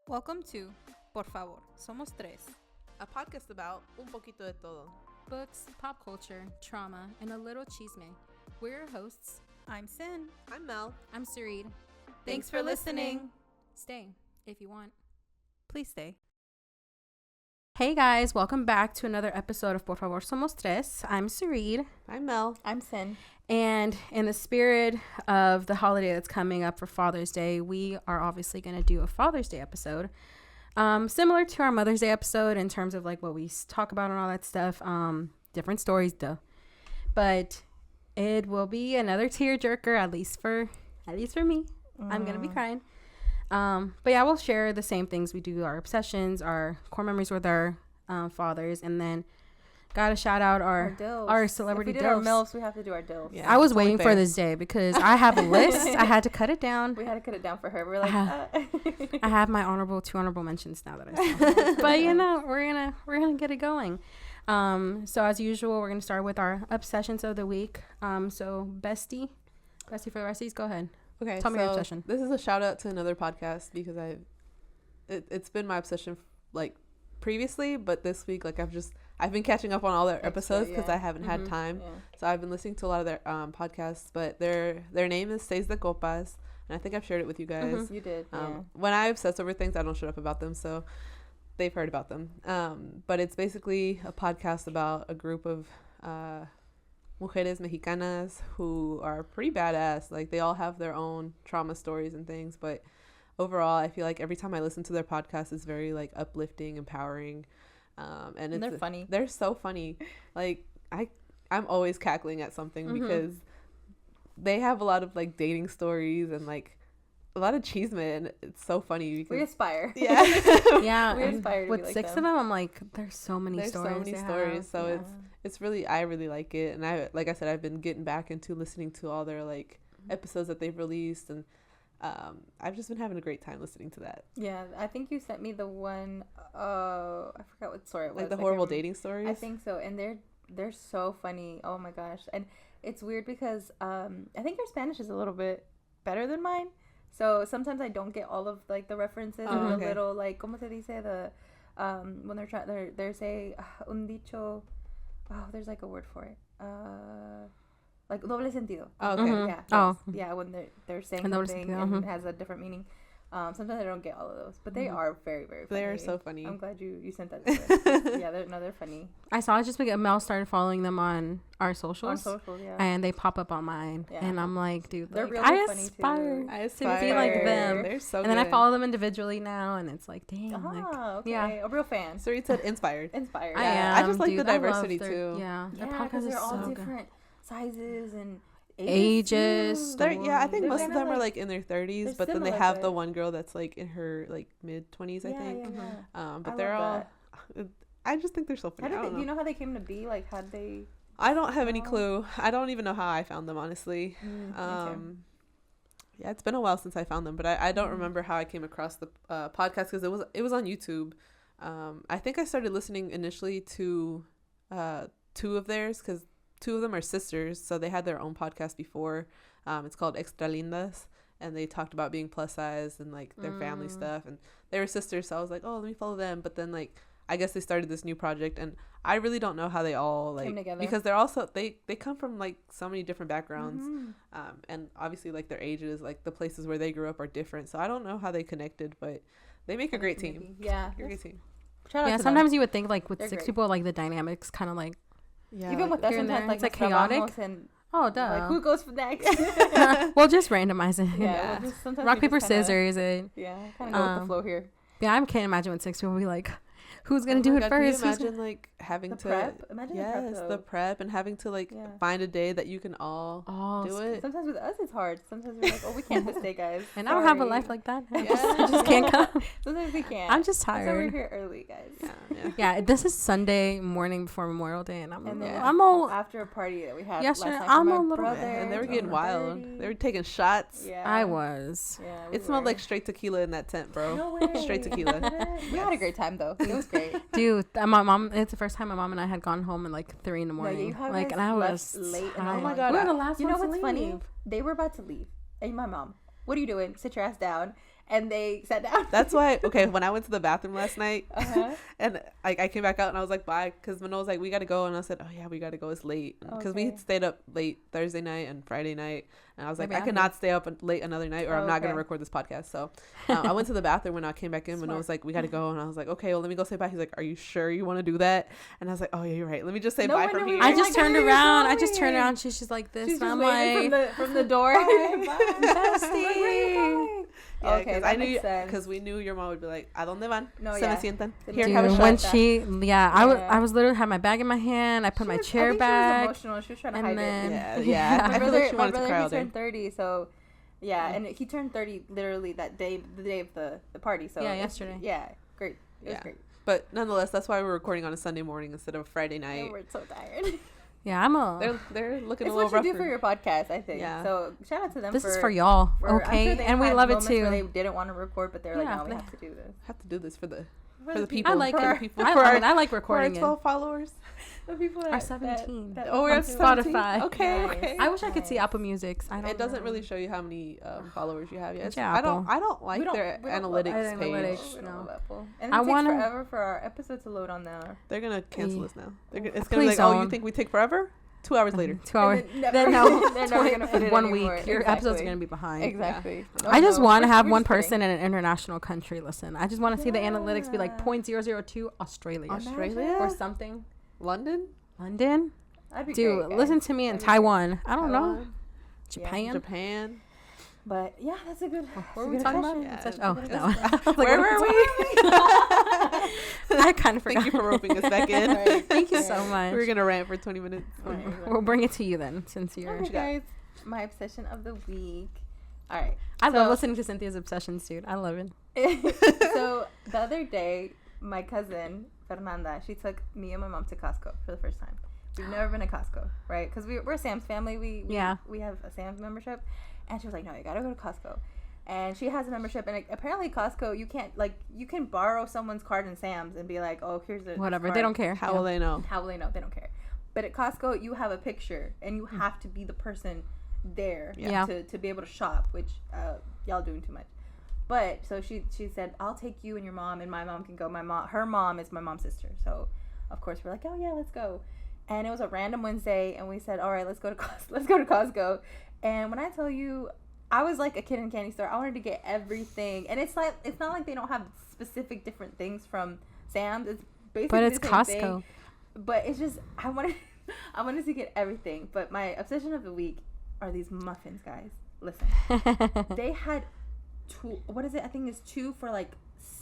Welcome to Por favor, somos tres. A podcast about un poquito de todo. Books, pop culture, trauma, and a little chisme. We're your hosts. I'm Sin. I'm Mel. I'm Sareed. Thanks for listening. Stay if you want. Please stay. Hey guys, welcome back to another episode of Por favor, somos tres. I'm Sareed. I'm Mel. I'm Sin. And in the spirit of the holiday that's coming up for Father's Day, we are obviously going to do a Father's Day episode. Similar to our Mother's Day episode in terms of like what we talk about and all that stuff. Different stories, duh. But it will be another tearjerker, at least for me. I'm going to be crying. But yeah, we'll share the same things we do, our obsessions, our core memories with our fathers, and then gotta shout out our celebrity dilfs. If we did our dilfs. MILFs, we have to do our dilfs. Yeah, I was waiting for this day because I have a list. I had to cut it down. We had to cut it down for her. We're like, I have my two honorable mentions now that I saw. But you know, we're gonna get it going. So as usual, we're gonna start with our obsessions of the week. So bestie for the resties, go ahead. Okay, Tell me your obsession. This is a shout out to another podcast because it's been my obsession like previously, but this week like I've been catching up on all their episodes because I haven't had time. Yeah. So I've been listening to a lot of their podcasts, but their name is Seis de Copas, and I think I've shared it with you guys. You did. When I obsess over things, I don't shut up about them, so they've heard about them. But it's basically a podcast about a group of mujeres mexicanas who are pretty badass. Like they all have their own trauma stories and things, but overall I feel like every time I listen to their podcast it's very like uplifting, empowering, and they're funny. They're so funny. Like I'm always cackling at something because they have a lot of like dating stories and like a lot of chisme, and it's so funny because we aspire. Yeah. Yeah. We aspire to with be like six them. of them, I'm like, there's so many stories. So many stories. So it's really, I really like it. And like I said, I've been getting back into listening to all their like episodes that they've released, and I've just been having a great time listening to that. Yeah, I think you sent me the one. I forgot what story it was. Like the horrible dating stories. I think so, and they're so funny. Oh my gosh, and it's weird because I think your Spanish is a little bit better than mine. So sometimes I don't get all of like the references and the little like como se dice the when they're saying un dicho. Oh, there's like a word for it. Like doble sentido. Oh, okay. Yeah. Yeah, when they're saying something and it has a different meaning. Sometimes I don't get all of those, but they are very, very funny. They are so funny. I'm glad you sent that to us. Yeah, they're funny. I saw it just because Mel started following them on our socials. Yeah. And they pop up on mine. Yeah. And I'm like, dude, they're like, really I funny aspire too. to be like them. They're so and good. then I follow them individually now, and it's like, dang. Okay. Yeah. A real fan. So you said inspired. Inspired. I Yeah. am, I just like dude, the diversity too. Yeah. Yeah, Their podcast they're is all so different sizes and ages. I think They're most of them are like- like in their 30s, they're but then they similar, have but- the one girl that's like in her like mid 20s, I think. Yeah. But I they're all. love I just think they're so funny. do you know how they came to be? Like, how'd they? I don't have any clue. I don't even know how I found them, honestly. Yeah, it's been a while since I found them, but I don't remember how I came across the podcast because it was on YouTube. I think I started listening initially to two of theirs because two of them are sisters, so they had their own podcast before. It's called Extra Lindas, and they talked about being plus size and like their family stuff, and they were sisters, so I was like, oh, let me follow them. But then like I guess they started this new project, and I really don't know how they all like came together, because they're also they come from like so many different backgrounds, and obviously like their ages, like the places where they grew up are different, so I don't know how they connected, but they make a great team. Yeah, great team. Yeah, sometimes you would think like with They're six great. people, like the dynamics kind of like even with us here and sometimes there. like It's, like, nos chaotic. trabajamos and oh duh, like who goes next? we'll just randomize it. Yeah, we'll just, sometimes rock we paper just kinda, scissors. It Yeah, kind of go with the flow here. yeah, I can't imagine when six people be like, who's gonna do it God, first? Can you imagine like having The to prep? Imagine the prep and having to like find a day that you can all do it. Sometimes with us it's hard. Sometimes we're like, oh, we can't this day, guys. And I don't have a Sorry. life like that. I Yeah. just can't come. Sometimes we can't. I'm just That's why we're tired. here early, guys. Yeah. Yeah, this is Sunday morning before Memorial Day, and And then I'm all after a party that we had Yesterday, last night I'm for a my little- brother, And they were getting 11:30. wild. They were taking shots. Yeah, I was. Yeah, It smelled like straight tequila in that tent, bro. no way. Straight tequila. We had a great time though. It was great. Dude, my mom. It's the first time my mom and I had gone home at like 3 a.m. No, you have like, guys and I left was late. And tired. Oh my God, we were the last You know ones to what's funny? leave. They were about to leave. And my mom, what are you doing? Sit your ass down. and they sat down. That's why. Okay, when I went to the bathroom last night, Uh-huh. and I came back out and I was like, bye, because Manoa was like, we gotta go, and I said, oh yeah, we gotta go. It's late because we Okay. stayed up late Thursday night and Friday night, and I was like, Maybe I could not stay up late another night, or I'm not gonna Okay. record this podcast. So I went to the bathroom when I came back in. Manoa was like, we gotta go, and I was like, okay, well let me go say bye. He's like, are you sure you want to do that? And I was like, oh yeah, you're right. Let me just say No bye wonder from we here. were I like, just turned "Hey, you're around. I just turned going." around. She's just like this. She's and I'm just waving like, from the door. bestie. Yeah, Okay, because that I knew makes sense. because we knew your mom would be like, ¿A dónde van? No, Se yeah. me sientan. Dude, Here, Dude, have a shot. when shot. she, Yeah. I was literally had my bag in my hand. I put my chair I think back. She was emotional. She was trying to and hide then- it. Yeah. My I feel brother, like she my wanted to brother, cry he all day. turned 30, so yeah, and he turned 30 literally that day, the day of the party. So Yeah, it's- yesterday. Yeah, great. It was Yeah. great. But nonetheless, that's why we're recording on a Sunday morning instead of a Friday night. And we're so tired. Yeah, I'm a. They're looking It's a little what you rougher. do for your podcast, I think. Yeah. So shout out to them. This for, is for y'all, I'm okay? sure they And we had love it moments where They too. didn't want to record, but they're like, Yeah, no, we they- have to do this. Have to do this for the the people. I like for our it. people. I for love our, it. I like for our recording it. 12 followers. The people Our that 17. Oh, we're On at 17? Spotify. Okay, Nice. okay. I wish I could see Nice. Apple Music. I don't It doesn't know. really show you how many followers you have yet. Yeah, I Apple. don't like their we don't love analytics Apple. page. Analytics. We No. don't love Apple. And I it takes wanna- forever for our episode to load on there. They're gonna cancel Yeah. us now. It's gonna be Please like, oh, you don't. think we take forever? 2 hours later. 2 hours. And then Then never- no, they're never gonna put it 1 anymore. week. Your episodes are Exactly. gonna be behind. Exactly. No, I just no, want to we're- have we're one just kidding. person in an international country listen. I just want to see the analytics be like Yeah. 0.002 Australia Australia? or something. London? London, That'd be dude, great, guys. listen to me in That'd be great. Taiwan. I don't know. Taiwan? Japan. Japan? But yeah, that's a good. What that's were a we good talking question. about? Yeah, Such- it's oh a good- no. I was like, Where what are were we? I kind of forgot. Thank you for roping us back in. Right. Thank you Right. so much. We were gonna rant for 20 minutes. Right. We'll bring it to you then, since you're. Okay, guys, my obsession of the week. All right. I love So- listening to Cynthia's obsessions, dude. I love it. So the other day, my cousin Fernanda, she took me and my mom to Costco for the first time. We've never been to Costco, right? Because we're a Sam's family. We Yeah. we have a Sam's membership, and she was like, "No, you gotta go to Costco." And she has a membership, and apparently Costco, you can't you can borrow someone's card in Sam's and be like, "Oh, here's a Whatever. card." They don't care. How will they know? How will they know? They don't care. But at Costco, you have a picture, and you have to be the person there Yeah. to be able to shop, which y'all doing too much. But so she said, I'll take you and your mom, and my mom can go. Her mom is my mom's sister, so of course we're like, oh yeah, let's go. And it was a random Wednesday, and we said, all right, let's go to Costco. And when I tell you, I was like a kid in a candy store. I wanted to get everything, and it's not like they don't have specific different things from Sam's. It's basically But it's the same Costco. thing. But it's just I wanted to get everything. But my obsession of the week are these muffins, guys. Listen, they had two. What is it? I think it's 2 for like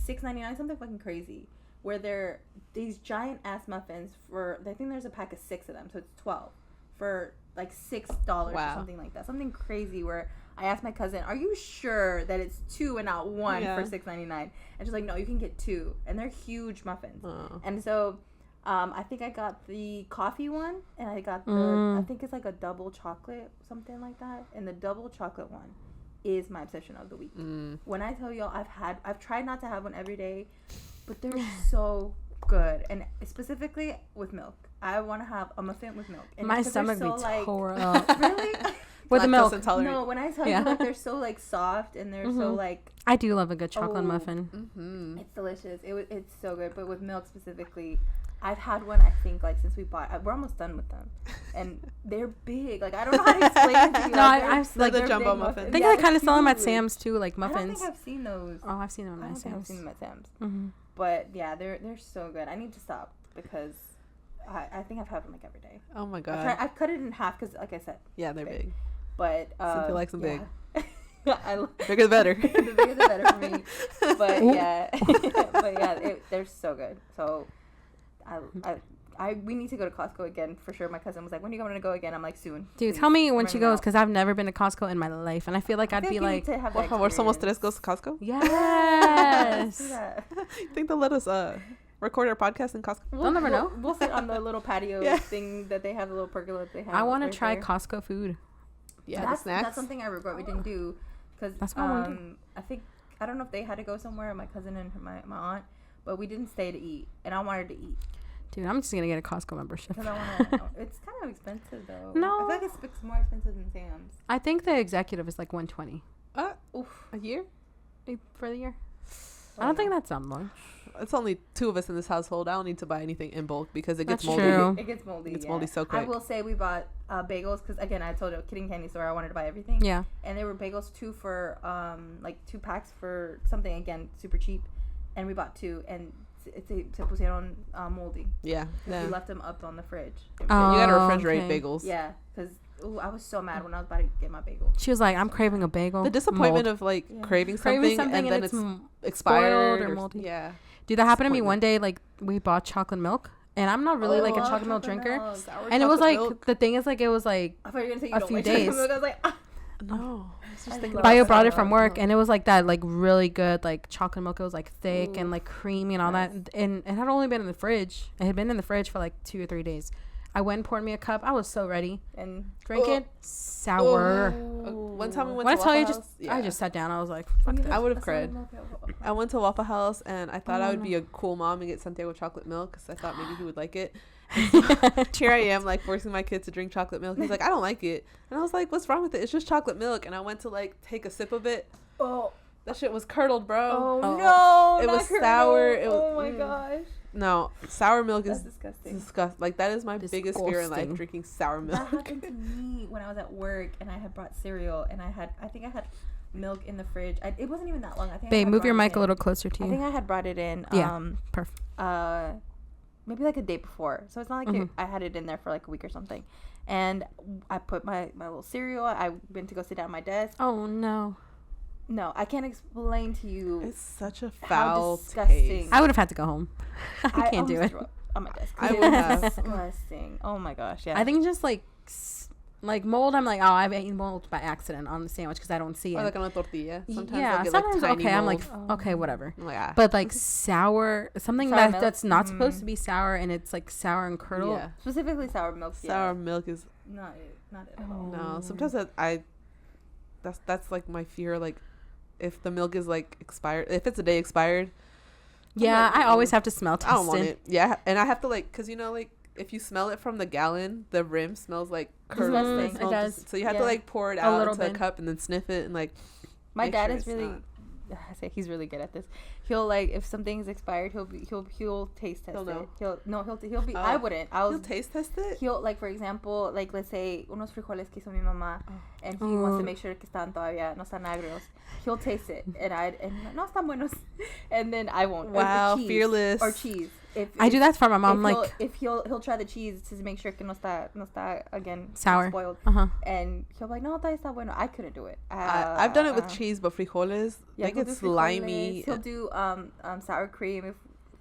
$6.99, something fucking crazy. Where they're these giant ass muffins for. I think there's a pack of 6 of them, so it's 12 for like $6 or Wow. something like that. Something crazy. Where I asked my cousin, "Are you sure that it's 2 and not 1 Yeah. for $6.99?" And she's like, "No, you can get 2, and they're huge muffins." Oh. And so, I think I got the coffee one, and I got the, I think it's like a double chocolate, something like that. And the double chocolate one is my obsession of the week. When I tell y'all, I've tried not to have one every day, but they're so good. And specifically with milk. I want to have a muffin with milk. And My because they're stomach so, be like, tore up. Really? With the Lactose milk. intolerant. No, when I tell Yeah. you, like, they're so, like, soft, and they're so, like, I do love a good chocolate Oh. muffin. Mm-hmm. it's delicious. It's so good. But with milk specifically, I've had one, I think, like, since we bought. We're almost done with them, and they're big. Like, I don't know how to explain it to you. No, like, I've like the they're jumbo big muffins. I think Yeah, they kind of they're sell them at huge. Sam's too, like I muffins. don't think I've seen those. Oh, I've seen them I at don't think I've Sam's. seen them at Sam's. Mm-hmm. But yeah, they're so good. I need to stop because I think I've had them like every day. Oh my god. I've cut it in half because, like I said, Yeah, they're big. but Cynthia likes them big. bigger the better. The bigger the better for me. But yeah, they're so good. So we need to go to Costco again for sure. My cousin was like, "When are you going to go again?" I'm like, "Soon." Dude, please. tell me when I'm she running goes, out. because I've never been to Costco in my life, and I feel like I I'd feel be you need like, to have Por that favor, somos experience. tres goes to Costco. yes. Do that. You think they'll let us record our podcast in Costco? They'll never know. We'll sit on the little patio Yeah. thing that they have, the little pergola that they have. I want to right try there. Costco food. Yeah, the That's snacks. something I regret we didn't do because That's what I wanna do. I think I don't know if they had to go somewhere, my cousin and my aunt, but we didn't stay to eat, and I wanted to eat Dude, I'm just going to get a Costco membership. because I want to. It's kind of expensive though. No. I feel like it's more expensive than Sam's. I think the executive is like $120. Oof. A year? for the year. I don't think that's that much. It's only 2 of us in this household. I don't need to buy anything in bulk because it gets That's moldy. true. It gets moldy. It's moldy so quick. I will say we bought bagels because again I told you Kitty Candy store I wanted to buy everything. Yeah. And there were bagels 2 for like 2 packs for something again super cheap, and we bought 2 and se pusieron moldy. Yeah. We left them up on the fridge. You gotta refrigerate okay. bagels. Yeah, because I was so mad when I was about to get my bagel. She was like, I'm craving a bagel. The disappointment Mold. of like craving something and then it's expired expired or moldy. Yeah. Dude, that happened to me one day. Like, we bought chocolate milk, and I'm not really like a chocolate milk drinker. Sour And it was like milk. the thing is like it was like I thought you were gonna say you a don't few like chocolate days. milk. I was like, ah. No. I was just thinking love about Bio sour brought it milk. from work, and it was like that, like really good, like chocolate milk. It was like thick and like creamy and all that, and it had only been in the fridge. It had been in the fridge for like 2 or 3 days. I went and poured me a cup. I was so ready. And Drink it. Sour. one time we went When I to tell you, Waffle just House, I just sat down. I was like, fuck this. I would have cried. I went to Waffle House and I thought I would no. be a cool mom and get Santiago chocolate milk because I thought maybe he would like it. Here I am, like forcing my kid to drink chocolate milk. He's like, I don't like it, and I was like, what's wrong with it? It's just chocolate milk. And I went to like take a sip of it. Oh, That shit was curdled, bro. no! It not was curdled. sour. It was- oh my gosh, No, sour milk that's is disgusting. disgusting. Like that is my biggest fear in life, Disgusting. drinking sour That milk. happened to me when I was at work and I had brought cereal and I think I had milk in the fridge. It wasn't even that long. I think. Babe, I had move your brought it mic a in. little closer to I you. think I had brought it in. Yeah. Perfect. Maybe like a day before. So it's not like Mhm. I had it in there for like a week or something. And I put my little cereal. I went to go sit down at my desk. Oh no. No, I can't explain to you It's such a how foul disgusting. taste. I would have had to go home. I can't do almost it. threw up on my desk. I It would was have. disgusting. Oh my gosh, yeah. I think just like mold. I'm like, oh, I've eaten mold by accident on the sandwich because I don't see it. Or like on a tortilla. Sometimes yeah, I'll get sometimes like tiny okay. I'm like, mold. okay, whatever. I'm like, ah. But like sour, something Sour that milk? that's not supposed to be sour, and it's like sour and curdled. Yeah. specifically sour milk. Sour milk is Not it at all. no. Sometimes that's like my fear. Like if the milk is like expired, if it's a day expired, Yeah, like, I always have to smell test I don't want it. it. Yeah, and I have to like, cause you know, like if you smell it from the gallon, the rim smells like curdled. Disgusting. It does. So you have to Yeah. like pour it A out little into a bit. cup and then sniff it and like. My make dad sure is it's really. not- I say he's really good at this. He'll like if something's expired, he'll taste test He'll know. it. He'll be. I wouldn't. You'll taste test it. He'll like for example like let's say unos frijoles que hizo mi mamá and he wants to make sure que están todavía no están agrios. He'll taste it and no están buenos and then I won't. Wow, cheese, fearless. or cheese. I do that for my mom. Like, if he'll try the cheese to make sure que no está again Sour. spoiled uh-huh. and he'll be like no todavía está bueno. I couldn't do it. I've done it with cheese, but frijoles, Yeah, like he'll do it's frijoles. slimy. He'll do sour cream if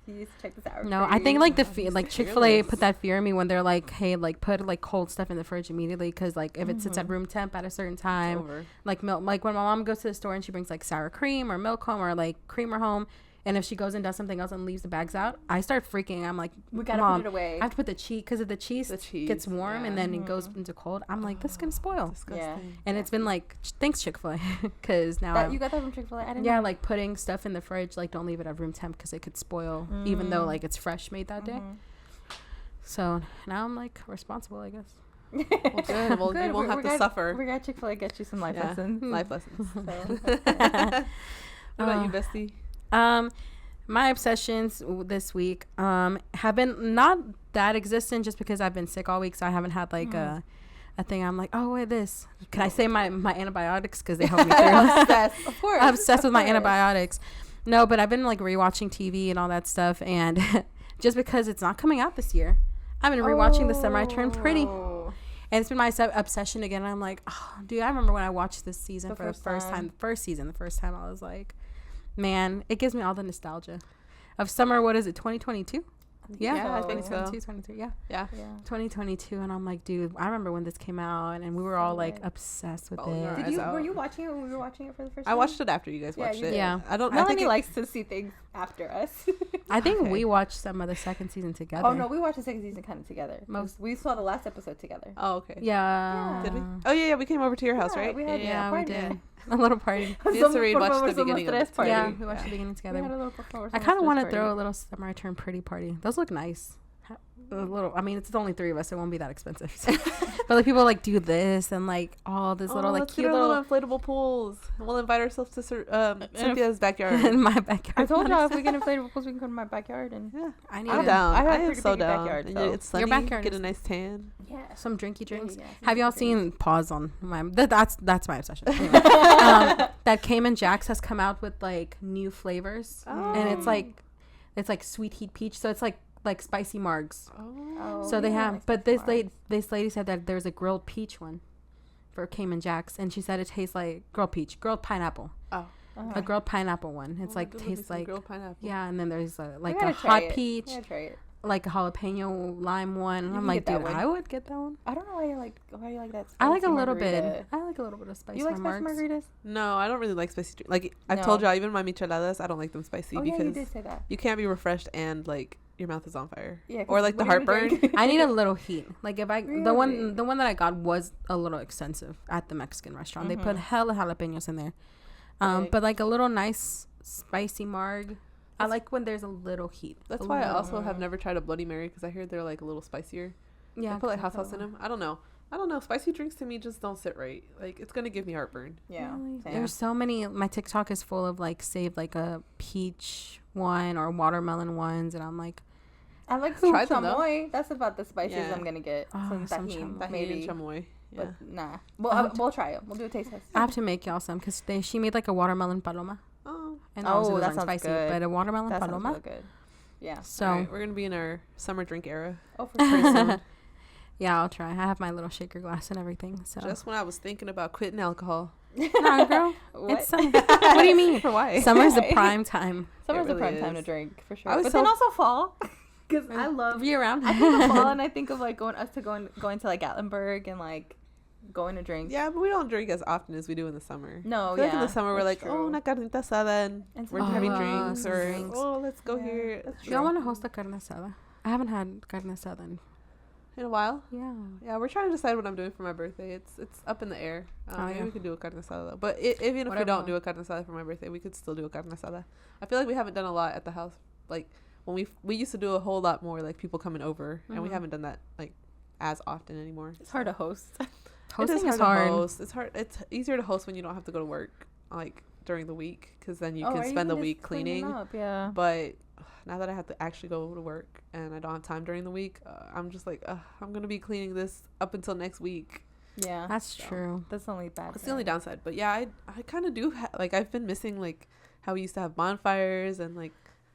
he used to check the sour No, cream. I think like he's like Chick-fil-A fearless. put that fear in me when they're like, hey, like put like cold stuff in the fridge immediately because like if it sits at room temp at a certain time, Over. like milk, like when my mom goes to the store and she brings like sour cream or milk home or like creamer home, and if she goes and does something else and leaves the bags out, I start freaking. I'm like, we gotta Mom, put it away. I have to put the cheese because if the cheese gets warm and then it goes into cold, I'm like, this is gonna spoil. Disgusting. And it's been like, thanks Chick-fil-A, because now That, I'm, you got that from Chick-fil-A? I didn't yeah, know. like putting stuff in the fridge, like don't leave it at room temp because it could spoil, even though like it's fresh made that day. So now I'm like responsible, I guess. Well, good. Well, you won't have to suffer. We got Chick-fil-A get you some life Yeah. lessons. Life lessons. So. What about you, bestie? My obsessions this week have been not that existent just because I've been sick all week, so I haven't had like a thing. I'm like, oh wait, this. Can I say my antibiotics because they help me through? Obsessed. Of course. I'm obsessed with my Of course. antibiotics. No, but I've been like rewatching TV and all that stuff, and just because it's not coming out this year, I've been rewatching The Summer I Turned Pretty. Oh. And it's been my obsession again. And I'm like, oh, dude, I remember when I watched this season The for the first first time. time. The first season, the first time I was like, man, it gives me all the nostalgia of summer. What is it, 2022? Yeah, I think so. 2022, 23, yeah. Yeah. Yeah. 2022. And I'm like, dude, I remember when this came out and we were all like obsessed with Bawling our it. eyes out. Were you watching it when we were watching it for the first I time? watched it after you guys Yeah, watched you it. did. Yeah. I think Melanie it- likes to see things after us. I think Okay. we watched some of the second season together. Oh no, we watched the second season kind of together. We saw the last episode together. Oh, okay. Yeah. Did we? Oh, yeah, we came over to your house, Yeah, right? we had- Yeah, we party. did. A little party. We had to rewatch the beginning of it. Party. Yeah, we watched the beginning We together. had a little por favor, I kind of somos want tres to throw a party. little Summer I Turned Pretty party. Those look nice. a little. I mean, it's only 3 of us. So it won't be that expensive. But like people like do this and like all this little like let's cute get our little inflatable pools. We'll invite ourselves to Cynthia's backyard. in my backyard. I told y'all if we get inflatable pools, we can come to my backyard and Yeah, I need I'm to- down. I have I a am pretty so big down. backyard, And so- it's sunny. backyard Get a is- nice tan. yeah. some drinky drinks. Yeah, some Have y'all drinky seen pause on my that's my obsession. Anyway, that Cayman Jacks has come out with like new flavors and it's like sweet heat peach, so it's like spicy margs. Oh, So they yeah, have, like but spicy this lady said that there's a grilled peach one for Cayman Jacks, and she said it tastes like grilled pineapple, Oh, Uh-huh. a grilled pineapple one. It's Oh, like good, let me tastes some like grilled pineapple. yeah, and then there's like gotta a try hot it. peach, Yeah, try it. like a jalapeno lime one. And You I'm can like, get that dude, one. I would get that one. I don't know why you like that. I like a spicy little margarita. bit. I like a little bit of spice. You like spicy margs. margaritas? No, I don't really like spicy drink. Like I've No. told y'all, even my micheladas, I don't like them spicy Oh yeah, because you did say that. you can't be refreshed and like your mouth is on fire. Yeah, Or 'cause like the what are you gonna heartburn. drink? I need a little heat. Like if I Really? the one that I got was a little extensive at the Mexican restaurant. They put hella jalapenos in there. Right. But like a little nice spicy marg. I like when there's a little heat. That's A why I little- also have never tried a Bloody Mary because I heard they're like a little spicier. yeah. I put like 'cause hot sauce in them. I don't know. Spicy drinks to me just don't sit right. Like it's gonna give me heartburn. Yeah. Really? same. There's so many. My TikTok is full of like save like a peach one or watermelon ones, and I'm like, I like Try them, though. chamoy. That's about the spiciest Yeah. I'm gonna get. Oh, Some some tahini, chamoy. Tahini maybe. and chamoy. Yeah. But nah. We'll try it. We'll do a taste test. I have to make y'all some because she made like a watermelon paloma, Oh. and Oh, obviously those that aren't sounds spicy, good. but a watermelon That sounds paloma. real good. Yeah. So All right, we're gonna be in our summer drink era. Oh, for Pretty sure. soon. yeah, I'll try. I have my little shaker glass and everything. So Just when I was thinking about quitting alcohol. nah, girl, What? it's summer. What do you mean? Why? Summer's the Why? prime time. Summer's the really prime time to is. drink for I sure. was But then so- also fall, because I love. Year round. I think of fall and I think of like going to like Gatlinburg and like going to drink. Yeah, but we don't drink as often as we do in the summer. No, I feel like in yeah, the summer we're that's like, true. oh, una carnita asada, and And we're some having drinks. drinks, Some or drinks. oh, let's go Yeah, here. that's Y'all want to host a carne asada? I haven't had carne asada In a while. yeah. Yeah, we're trying to decide what I'm doing for my birthday. It's up in the air. Oh, Maybe yeah. we could do a carne asada though. But even if we Whatever. don't do a carne asada for my birthday, we could still do a carne asada. I feel like we haven't done a lot at the house. Like when we used to do a whole lot more, like people coming over, and we Mhm. haven't done that like as often anymore. It's hard to host. Hosting is to hard. host. It's hard. It's easier to host when you don't have to go to work like during the week, because then you Oh, can or spend the even just week cleaning. Up, yeah. But now that I have to actually go to work and I don't have time during the week, I'm just like, I'm gonna be cleaning this up until next week. Yeah. That's So. true. That's the only bad. That's the only downside. But yeah, I kind of do like I've been missing like how we used to have bonfires and like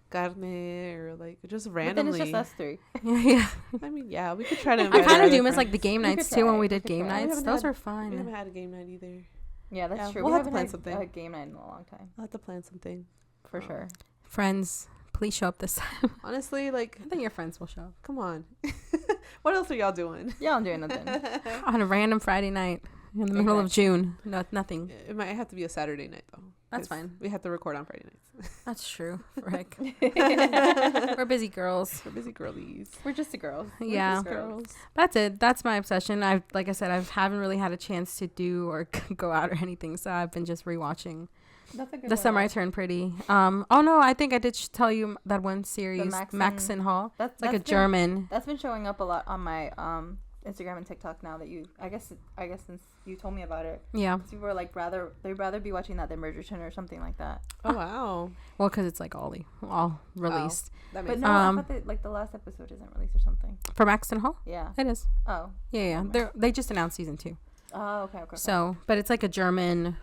carne or like just But then randomly. it's just us three. yeah. I mean, yeah, we could try to. I invite kind our of do other miss like the friends. game We could nights too when try. we We did could game try. We nights. haven't Those had- were We haven't fun. had a game night either. Yeah, that's Yeah, true. we'll We have to haven't plan had something. a game night in a long time, I'll have to plan something. for Oh. sure. Friends, please show up this time. Honestly, like, I think your friends will show up come on. What else are y'all doing? Yeah, I'm doing nothing. on a random Friday night in the middle of June. No, nothing. It might have to be a Saturday night though. That's 'cause fine. We have to record on Friday nights. That's true. Frick. We're busy girls. We're busy girlies. We're just the girls. We're Yeah. just girls. That's it. That's my obsession. Like I said, I haven't really had a chance to do or go out or anything, so I've been just rewatching That's a good The one. Summer I Turned Pretty. Oh no, I think I did tell you that one series, Max and Hall. That's Like a been- German. That's been showing up a lot on my Instagram and TikTok now that I guess since you told me about it. Yeah. People are like they'd rather be watching that than Bridgerton or something like that. Oh wow. Well, because it's like all released That But makes no, Um, I thought that, like the last episode isn't released or something. for Max and Hall. Yeah. It is. Oh. Yeah. They just announced season 2. Oh, okay. So, but it's like a German.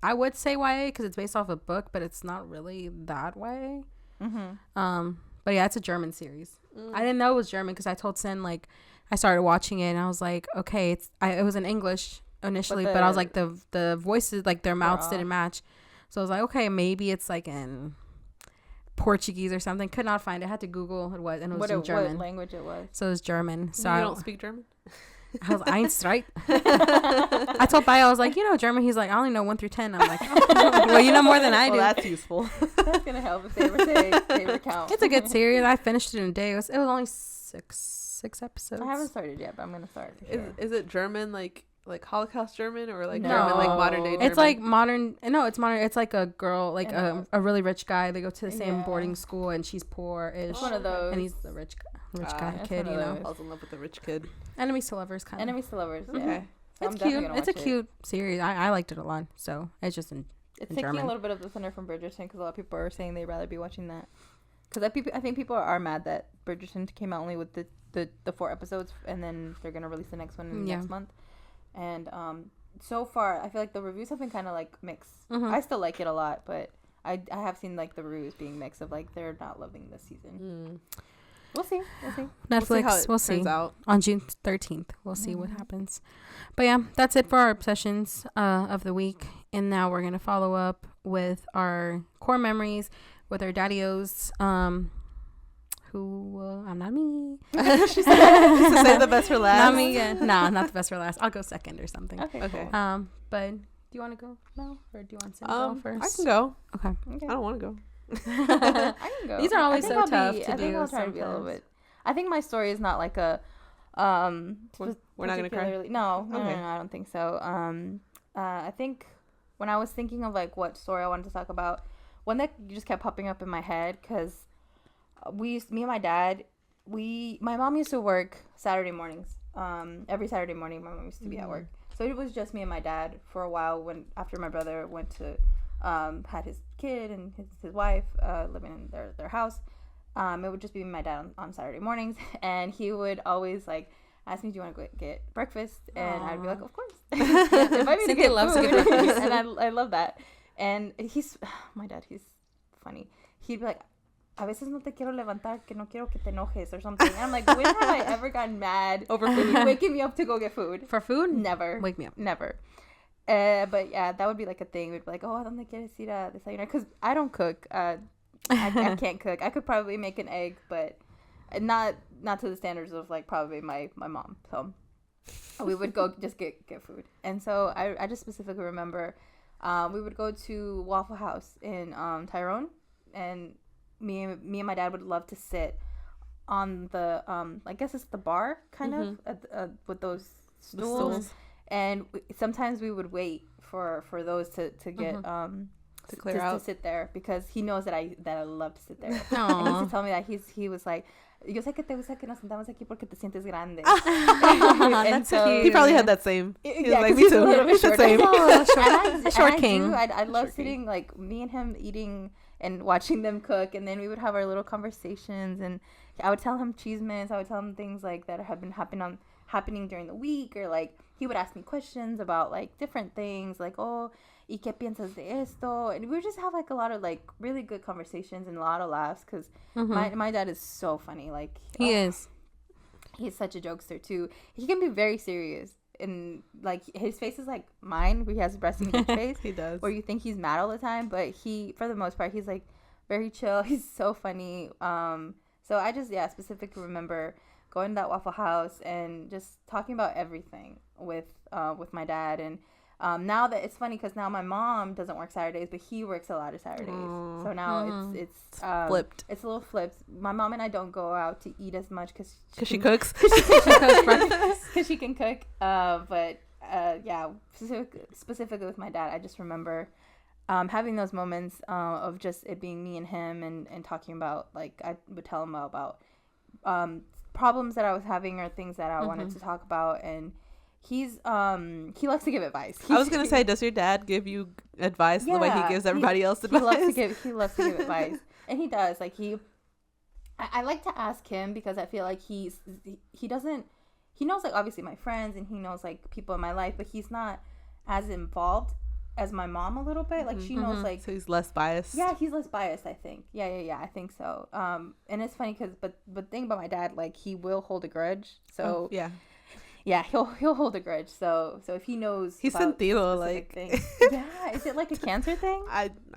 I would say YA because it's based off a book, but it's not really that way. Mm-hmm. But yeah, it's a German series. I didn't know it was German because I told Sin like I started watching it and I was like, okay, it was in English initially, but I was like the voices like their mouths didn't match, so I was like, okay, maybe it's like in Portuguese or something. Could not find it. I had to Google it was, and it was in German. What language it was? So it was German. So you I don't speak German? I was Einstreit. I told Bio, I was like, German. He's like, I only know 1 through 10. I'm like, well, you know more than I do. Well, that's useful. That's gonna help if they ever say they ever count. It's a good series. I finished it in a day. It was only six episodes. I haven't started yet, but I'm gonna start. for sure. Is it German like like Holocaust German or like No. German, like modern day German? It's like modern. No, it's modern. It's like a girl, like And a really rich guy. They go to the same Yeah. boarding school, and she's poor-ish. It's one of those. And he's the rich guy it's kid, one you of know. those. I was in love with the rich kid. Enemies to lovers, kind of. Enemies to lovers. Yeah. Okay. So I'm It's definitely cute. gonna It's a watch it. cute series. I liked it a lot. So it's just It's in taking German. a little bit of the thunder from Bridgerton because a lot of people are saying they'd rather be watching that. Because I think people are mad that Bridgerton came out only with the 4 episodes, and then they're gonna release the next one next month. And so far, I feel like the reviews have been kind of like mixed. Mhm. I still like it a lot, but I have seen like the reviews being mixed of like they're not loving this season. We'll see. Netflix. We'll see. Turns out. On June 13th. We'll see what happens. But yeah, that's it for our obsessions of the week. And now we're going to follow up with our core memories with our daddios, who, I'm not me. She said to save the best for last. Not me again. Nah, not the best for last. I'll go second or something. Okay. Okay. Cool. But do you want to go now? Or do you want to go first? I can go. Okay. Okay. I don't want to go. I can go. These are always I think so I'll tough be- to I think do I'll try to be a little sometimes. bit. I think my story is not like a We're not gonna cry? particularly- No, Okay. I don't think so. I think when I was thinking of like what story I wanted to talk about, one that just kept popping up in my head because me and my dad, my mom used to work Saturday mornings. Every Saturday morning, my mom used to be at work, so it was just me and my dad for a while. When after my brother went to had his kid and his wife living in their house. It would just be my dad on Saturday mornings, and he would always like ask me, "Do you want to go get breakfast?" And I'd be like, "Of course." Invite me to Cynthia get loves to food. get breakfast. And I love that. And my dad, he's funny. He'd be like, "A veces no te quiero levantar, que no quiero que te enojes," or something. And I'm like, when have I ever gotten mad Over when food? you waking me up to go get food? For food? Never. Wake me up. Never. But yeah, that would be like a thing. We'd be like, "Oh, ¿a dónde quieres ir a desayunar?" Because I don't cook. I can't cook. I could probably make an egg, but not to the standards of like probably my mom. So we would go just get food. And so I just specifically remember we would go to Waffle House in Tyrone, and me and my dad would love to sit on the I guess it's the bar kind of with those stools. And sometimes we would wait for those to get To clear out. to sit there because he knows that I love to sit there. And he Aw. used to tell me that he was like, "Yo sé que te gusta que nos sentamos aquí porque te sientes grande." That's so- cute. He probably had that same. He was Yeah, like, 'cause me he's a too. little bit It's the shorter. same. Oh, A short king. I love Short sitting like me and him eating and watching them cook, and then we would have our little conversations, and I would tell him chismes. I would tell him things like that have been happening during the week, or like he would ask me questions about like different things, like, "Oh, ¿y qué piensas de esto?" And we would just have like a lot of like really good conversations and a lot of laughs because my dad is so funny. Like He is. he's such a jokester too. He can be very serious, and like his face is like mine, where he has resting bitch face, He does. where you think he's mad all the time, but he, for the most part, he's like very chill. He's so funny. So I just specifically remember going to that Waffle House and just talking about everything with my dad. And now that it's funny because now my mom doesn't work Saturdays, but he works a lot of Saturdays. So now it's flipped. It's a little flipped. My mom and I don't go out to eat as much because She cooks. because she can cook. Specifically with my dad, I just remember having those moments of just it being me and him and talking about, like, I would tell him about problems that I was having or things that I wanted to talk about, and he likes to give advice. I was gonna say, does your dad give you advice the way he gives everybody else advice? He loves to give advice, and he does. Like I like to ask him because I feel like he knows, like, obviously my friends, and he knows like people in my life, but he's not as involved as my mom a little bit. Like she knows, like, So he's less biased. yeah, he's less biased, I think. Yeah, I think so. And it's funny because, but the thing about my dad, like, he will hold a grudge. So Yeah. he'll hold a grudge. So if he knows, He's about sentido, specific like. things- yeah, is it like a cancer thing?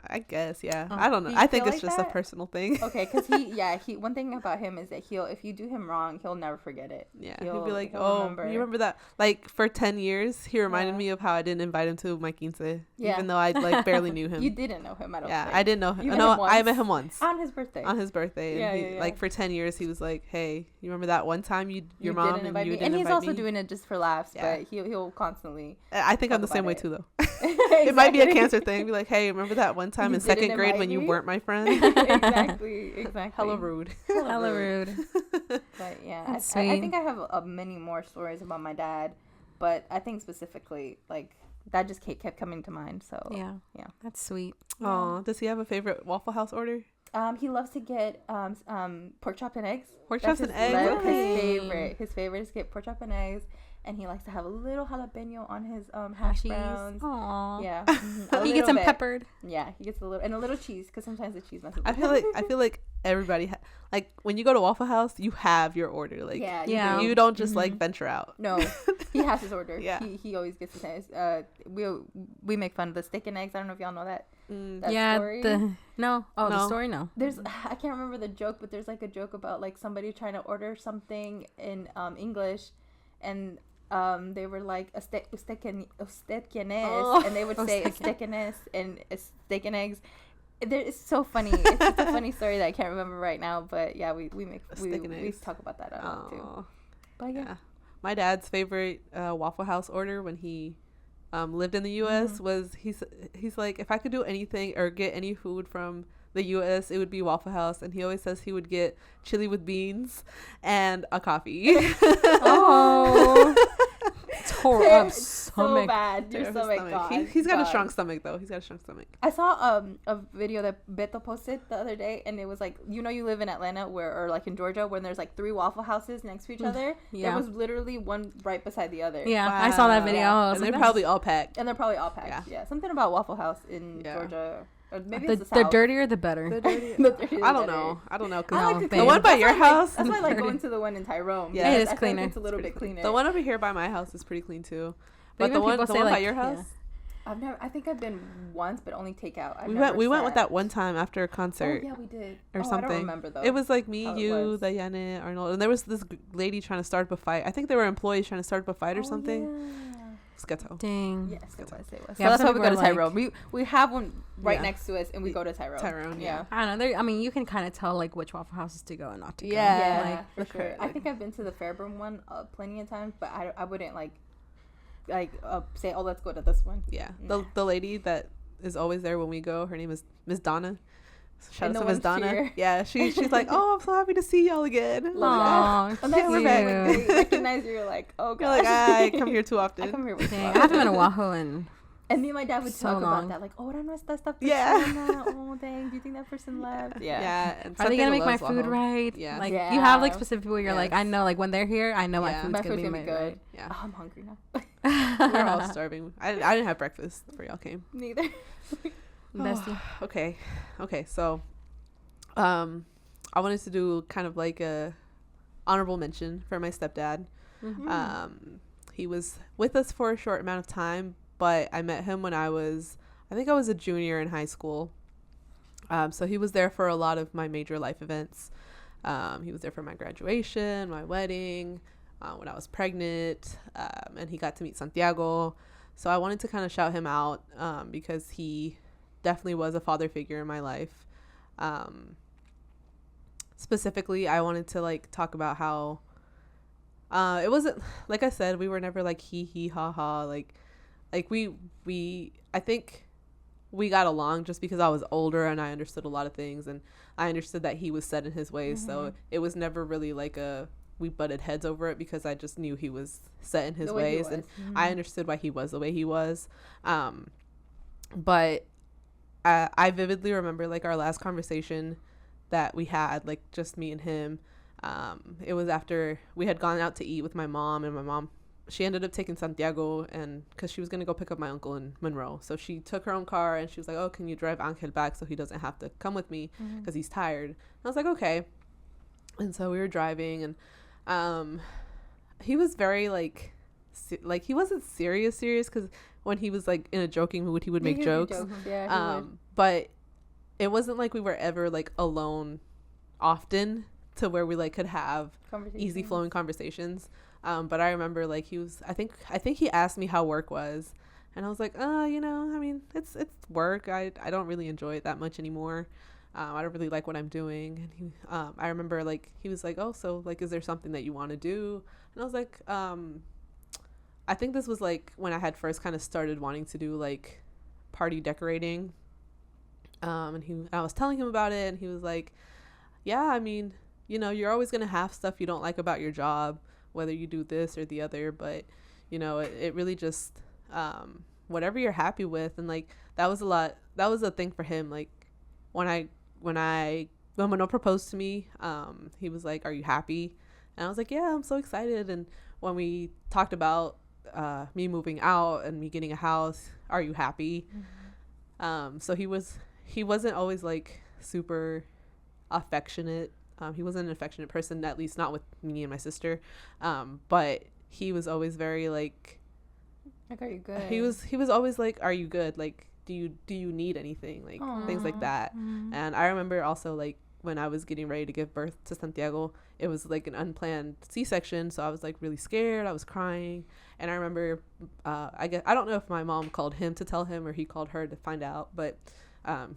I guess, yeah. I don't know. Do you I think feel it's like just a that? personal thing. Okay, because he one thing about him is that if you do him wrong, he'll never forget it. Yeah, he'll be like, he'll "Oh, remember. you remember that?" Like for 10 years, he reminded Yeah. me of how I didn't invite him to my quince, Yeah. even though I like barely knew him. You didn't know him, I don't Yeah, think. I didn't know him. You met No, him I met once? him once On his birthday. on his birthday. Yeah, and he, yeah. like for 10 years, he was like, "Hey, you remember that one time your mom didn't and invite you me?" didn't And he's invite also me?" doing doing it just for laughs, Yeah. but he'll constantly. I think I'm the talk same about way it. too, though. Exactly. It might be a cancer thing. Be like, hey, remember that one time You in didn't second grade invite when you me? weren't my friend? Exactly. Hella rude. Hella rude. But yeah, That's I sweet. think I have many more stories about my dad, but I think specifically like that just kept coming to mind. So Yeah. Yeah. That's sweet. Oh, does he have a favorite Waffle House order? He loves to get pork chop and eggs. Pork That's chops and his eggs. His Really? favorite. His favorite is to get pork chop and eggs, and he likes to have a little jalapeno on his hash browns. Aww. Yeah, He gets them peppered. Yeah, he gets a little cheese because sometimes the cheese messes. I feel like everybody like when you go to Waffle House, you have your order. Like yeah, Yeah. do. you don't just like venture out. No, he has his order. Yeah. He always gets his. We make fun of the steak and eggs. I don't know if y'all know that. Mm. That Yeah. story. The No. story. No. There's I can't remember the joke, but there's like a joke about like somebody trying to order something in English, and they were like usted quién es, Oh, and they would say usted steak and es and steak and eggs. It's so funny. It's just a funny story that I can't remember right now, but yeah, we Steak and eggs. talk about that a lot too. Aw. But yeah. Yeah. My dad's favorite Waffle House order when he lived in the U.S. was he's like, if I could do anything or get any food from the U.S., it would be Waffle House, and he always says he would get chili with beans and a coffee. Oh. Tore up So stomach. bad. Your His stomach. stomach. God, He's got a God. strong stomach though. He's got a strong stomach. I saw a video that Beto posted the other day, and it was like, you live in Atlanta or like in Georgia, when there's like 3 Waffle Houses next to each other. Yeah. There was literally one right beside the other. Yeah, I saw that Wow. video. Yeah. I was And like, they're that's- probably all packed. And they're probably all packed. Yeah. Something about Waffle House in Yeah. Georgia. Or maybe the it's the South. dirtier the better. The dirty- The dirtier I the don't better. know. I don't know. I Cause like No, to babe. clean the one it. by That's your why I like- house, That's why I like Dirty. going to the one in Tyrone. Yeah. It is I feel like cleaner. it's a little bit cleaner. the one over here by my house is pretty clean too. But Even the one people say, by like, your yeah. house, I think I've been once, but only takeout. I've we never went with sat. that one time after a concert. Oh yeah, we did. Or I something. don't remember though. It was like me, how it you, was. Diana, Arnold, and there was this lady trying to start up a fight. I think they were employees trying to start up a fight or Oh, something. Yeah. It's ghetto. Dang. Yes, it was. So Yeah, that's some why we go to people are like- Tyrone. We have one right Yeah. next to us, and we go to Tyrone. Tyrone, yeah. I don't know. I mean, you can kind of tell like which Waffle Houses to go and not to go. Yeah. Yeah, Like, for look sure. her, I like- think I've been to the Fairburn one plenty of times, but I wouldn't say, oh, let's go to this one. Yeah. Nah. The lady that is always there when we go, her name is Miss Donna. Shout And out to no Miss one's Donna. here. Yeah, she's like, oh, I'm so happy to see y'all again. Aw, And that's we're cute. back. when they recognize you. You're like, oh You're like, gosh. I come here too I often. come here with Dang, you. I haven't been to Wahoo and And me and my dad would So talk long. about that, like, oh, ahora no está esta persona. Yeah. Oh, dang, do you think that person left? Yeah. Yeah. And are they gonna Santiago make my loves food Waffle. right? Yeah. Like you have like Yeah. specific people. You're like, I Yes. know, like when they're here, I know my Yeah. food's My gonna food's be gonna be made good. right. Yeah. Oh, I'm hungry now. We're all starving. I didn't have breakfast before y'all came. Neither. Bestie. Okay. So, I wanted to do kind of like a honorable mention for my stepdad. Mhm. He was with us for a short amount of time, but I met him when I think I was a junior in high school. So he was there for a lot of my major life events. He was there for my graduation, my wedding, when I was pregnant, and he got to meet Santiago. So I wanted to kind of shout him out because he definitely was a father figure in my life. Specifically, I wanted to like talk about how it wasn't, like I said, we were never like hee ha ha, like we I think we got along just because I was older and I understood a lot of things, and I understood that he was set in his ways. So it was never really like we butted heads over it because I just knew he was set in his The way he ways, was. and I understood why he was the way he was. But I vividly remember like our last conversation that we had, like just me and him. It was after we had gone out to eat with my mom, and my mom, she ended up taking Santiago, and because she was going to go pick up my uncle in Monroe. So she took her own car, and she was like, oh, can you drive Angel back so he doesn't have to come with me because he's tired? And I was like, okay. And so we were driving, and he was very like he wasn't serious because when he was like in a joking mood, he would make jokes. Yeah, But it wasn't like we were ever like alone often to where we like could have easy flowing conversations. But I remember like he was, I think he asked me how work was, and I was like, I mean, it's work. I don't really enjoy it that much anymore. I don't really like what I'm doing. And I remember like he was like, oh, so like is there something that you want to do? And I was like, I think this was like when I had first kind of started wanting to do like party decorating. And I was telling him about it, and he was like, yeah, I mean, you know, you're always going to have stuff you don't like about your job, whether you do this or the other, but you know, it really just, whatever you're happy with. And like, that was a thing for him. Like when Mano proposed to me, he was like, are you happy? And I was like, yeah, I'm so excited. And when we talked about me moving out and me getting a house, are you happy? So he wasn't always like super affectionate. He wasn't an affectionate person, at least not with me and my sister. But he was always very like are you good? He was always like, are you good? Like, do you need anything? Like things like that. And I remember also like when I was getting ready to give birth to Santiago, it was like an unplanned C-section, so I was like really scared. I was crying, and I remember I don't know if my mom called him to tell him or he called her to find out, but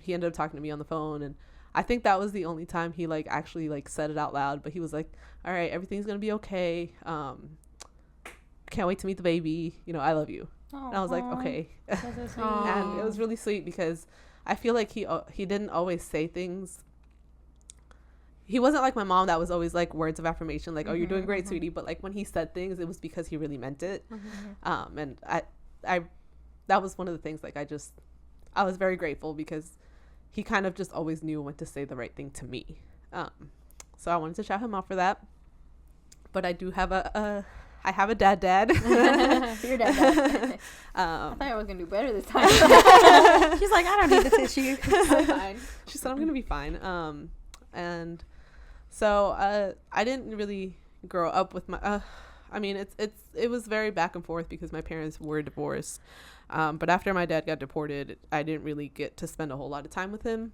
he ended up talking to me on the phone, and I think that was the only time he like actually like said it out loud. But he was like, all right, everything's gonna be okay. Can't wait to meet the baby, you know, I love you. And I was like, okay. And it was really sweet because I feel like he didn't always say things. He wasn't like my mom that was always like words of affirmation, like, oh, you're doing great, sweetie. But like when he said things, it was because he really meant it. And I that was one of the things, like I was very grateful because he kind of just always knew when to say the right thing to me. So I wanted to shout him out for that. But I do have I have a dad. Your dad. I thought I was gonna do better this time. She's like, I don't need the tissue. I'm fine. She said I'm gonna be fine. And so I didn't really grow up with my. I mean, it was very back and forth because my parents were divorced. But after my dad got deported, I didn't really get to spend a whole lot of time with him.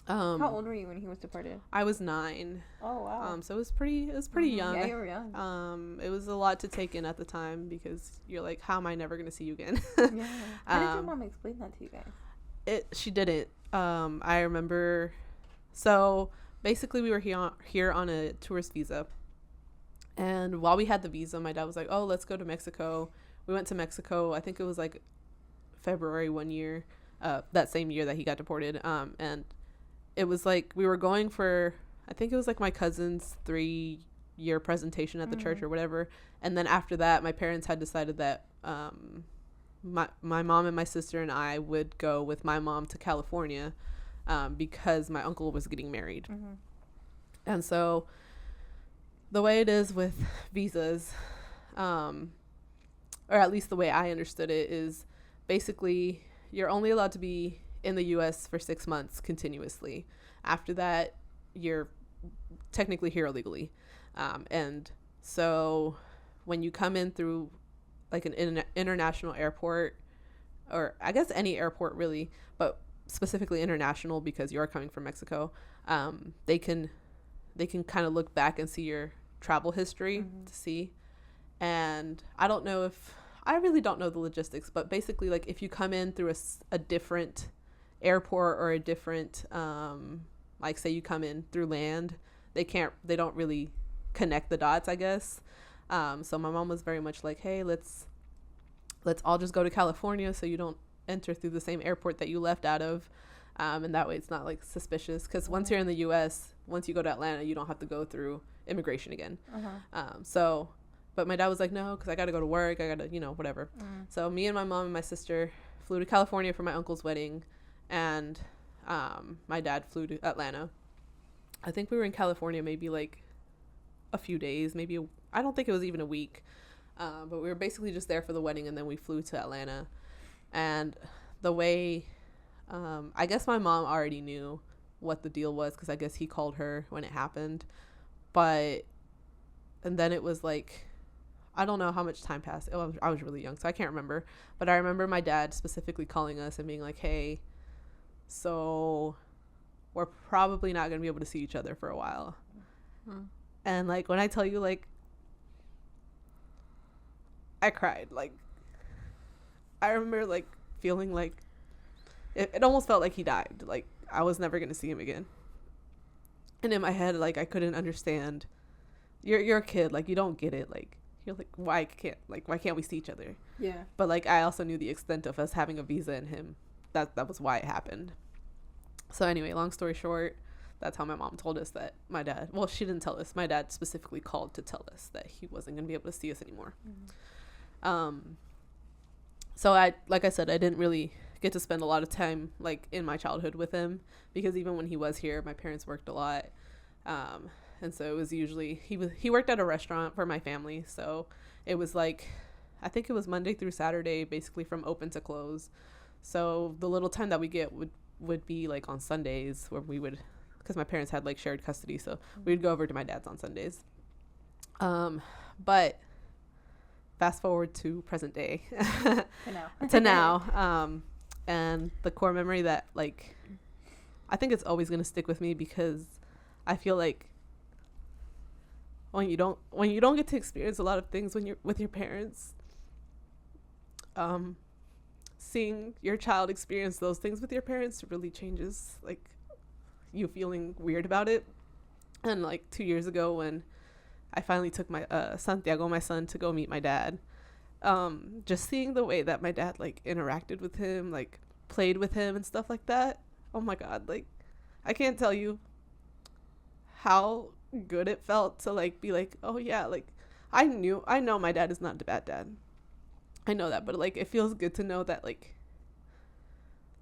How old were you when he was deported? I was 9. Oh wow. So it was pretty young. Yeah, you were young. It was a lot to take in at the time because you're like, how am I never gonna see you again? Yeah. How did your mom explain that to you guys? She didn't. I remember. So basically, we were here on a tourist visa, and while we had the visa, my dad was like, "Oh, let's go to Mexico." We went to Mexico. I think it was like February one year, that same year that he got deported. And it was like we were going for, I think it was like my cousin's 3-year presentation at the church or whatever. And then after that, my parents had decided that my mom and my sister and I would go with my mom to California. Because my uncle was getting married. And so the way it is with visas, or at least the way I understood it, is basically you're only allowed to be in the U.S. for 6 months continuously. After that, you're technically here illegally. And so when you come in through like an international airport, or I guess any airport really, but specifically international because you're coming from Mexico, they can kind of look back and see your travel history to see. And I really don't know the logistics, but basically like if you come in through a different airport or a different like say you come in through land, they don't really connect the dots, I guess. So my mom was very much like, hey, let's all just go to California so you don't enter through the same airport that you left out of, and that way it's not like suspicious, because once you're in the US, once you go to Atlanta, you don't have to go through immigration again. But my dad was like, no, because I gotta go to work, I gotta, you know, whatever. So me and my mom and my sister flew to California for my uncle's wedding, and my dad flew to Atlanta. I think we were in California maybe like a few days, I don't think it was even a week, but we were basically just there for the wedding, and then we flew to Atlanta. And the way, I guess my mom already knew what the deal was, because I guess he called her when it happened. And then it was like, I don't know how much time passed. I was really young, so I can't remember. But I remember my dad specifically calling us and being like, hey, so we're probably not going to be able to see each other for a while. And like, when I tell you, like, I cried, like, I remember like feeling like it almost felt like he died, like I was never gonna see him again. And in my head, like, I couldn't understand. You're a kid, like, you don't get it, like, you're like, why can't we see each other? Yeah. But like I also knew the extent of us having a visa and him. That was why it happened. So anyway, long story short, that's how my mom told us that my dad, well, she didn't tell us, my dad specifically called to tell us that he wasn't going to be able to see us anymore. So like I said, I didn't really get to spend a lot of time like in my childhood with him, because even when he was here, my parents worked a lot. And so it was usually, he worked at a restaurant for my family. So it was like, I think it was Monday through Saturday, basically from open to close. So the little time that we get would be like on Sundays, where we would, because my parents had like shared custody, so we'd go over to my dad's on Sundays. But fast forward to present day to now. And the core memory that like I think it's always going to stick with me, because I feel like when you don't get to experience a lot of things when you're with your parents, seeing your child experience those things with your parents really changes like you feeling weird about it. And like 2 years ago, when I finally took my Santiago, my son, to go meet my dad, just seeing the way that my dad like interacted with him, like played with him and stuff like that, oh my god, like I can't tell you how good it felt to like be like, oh yeah, like I know my dad is not a bad dad, I know that, but like it feels good to know that like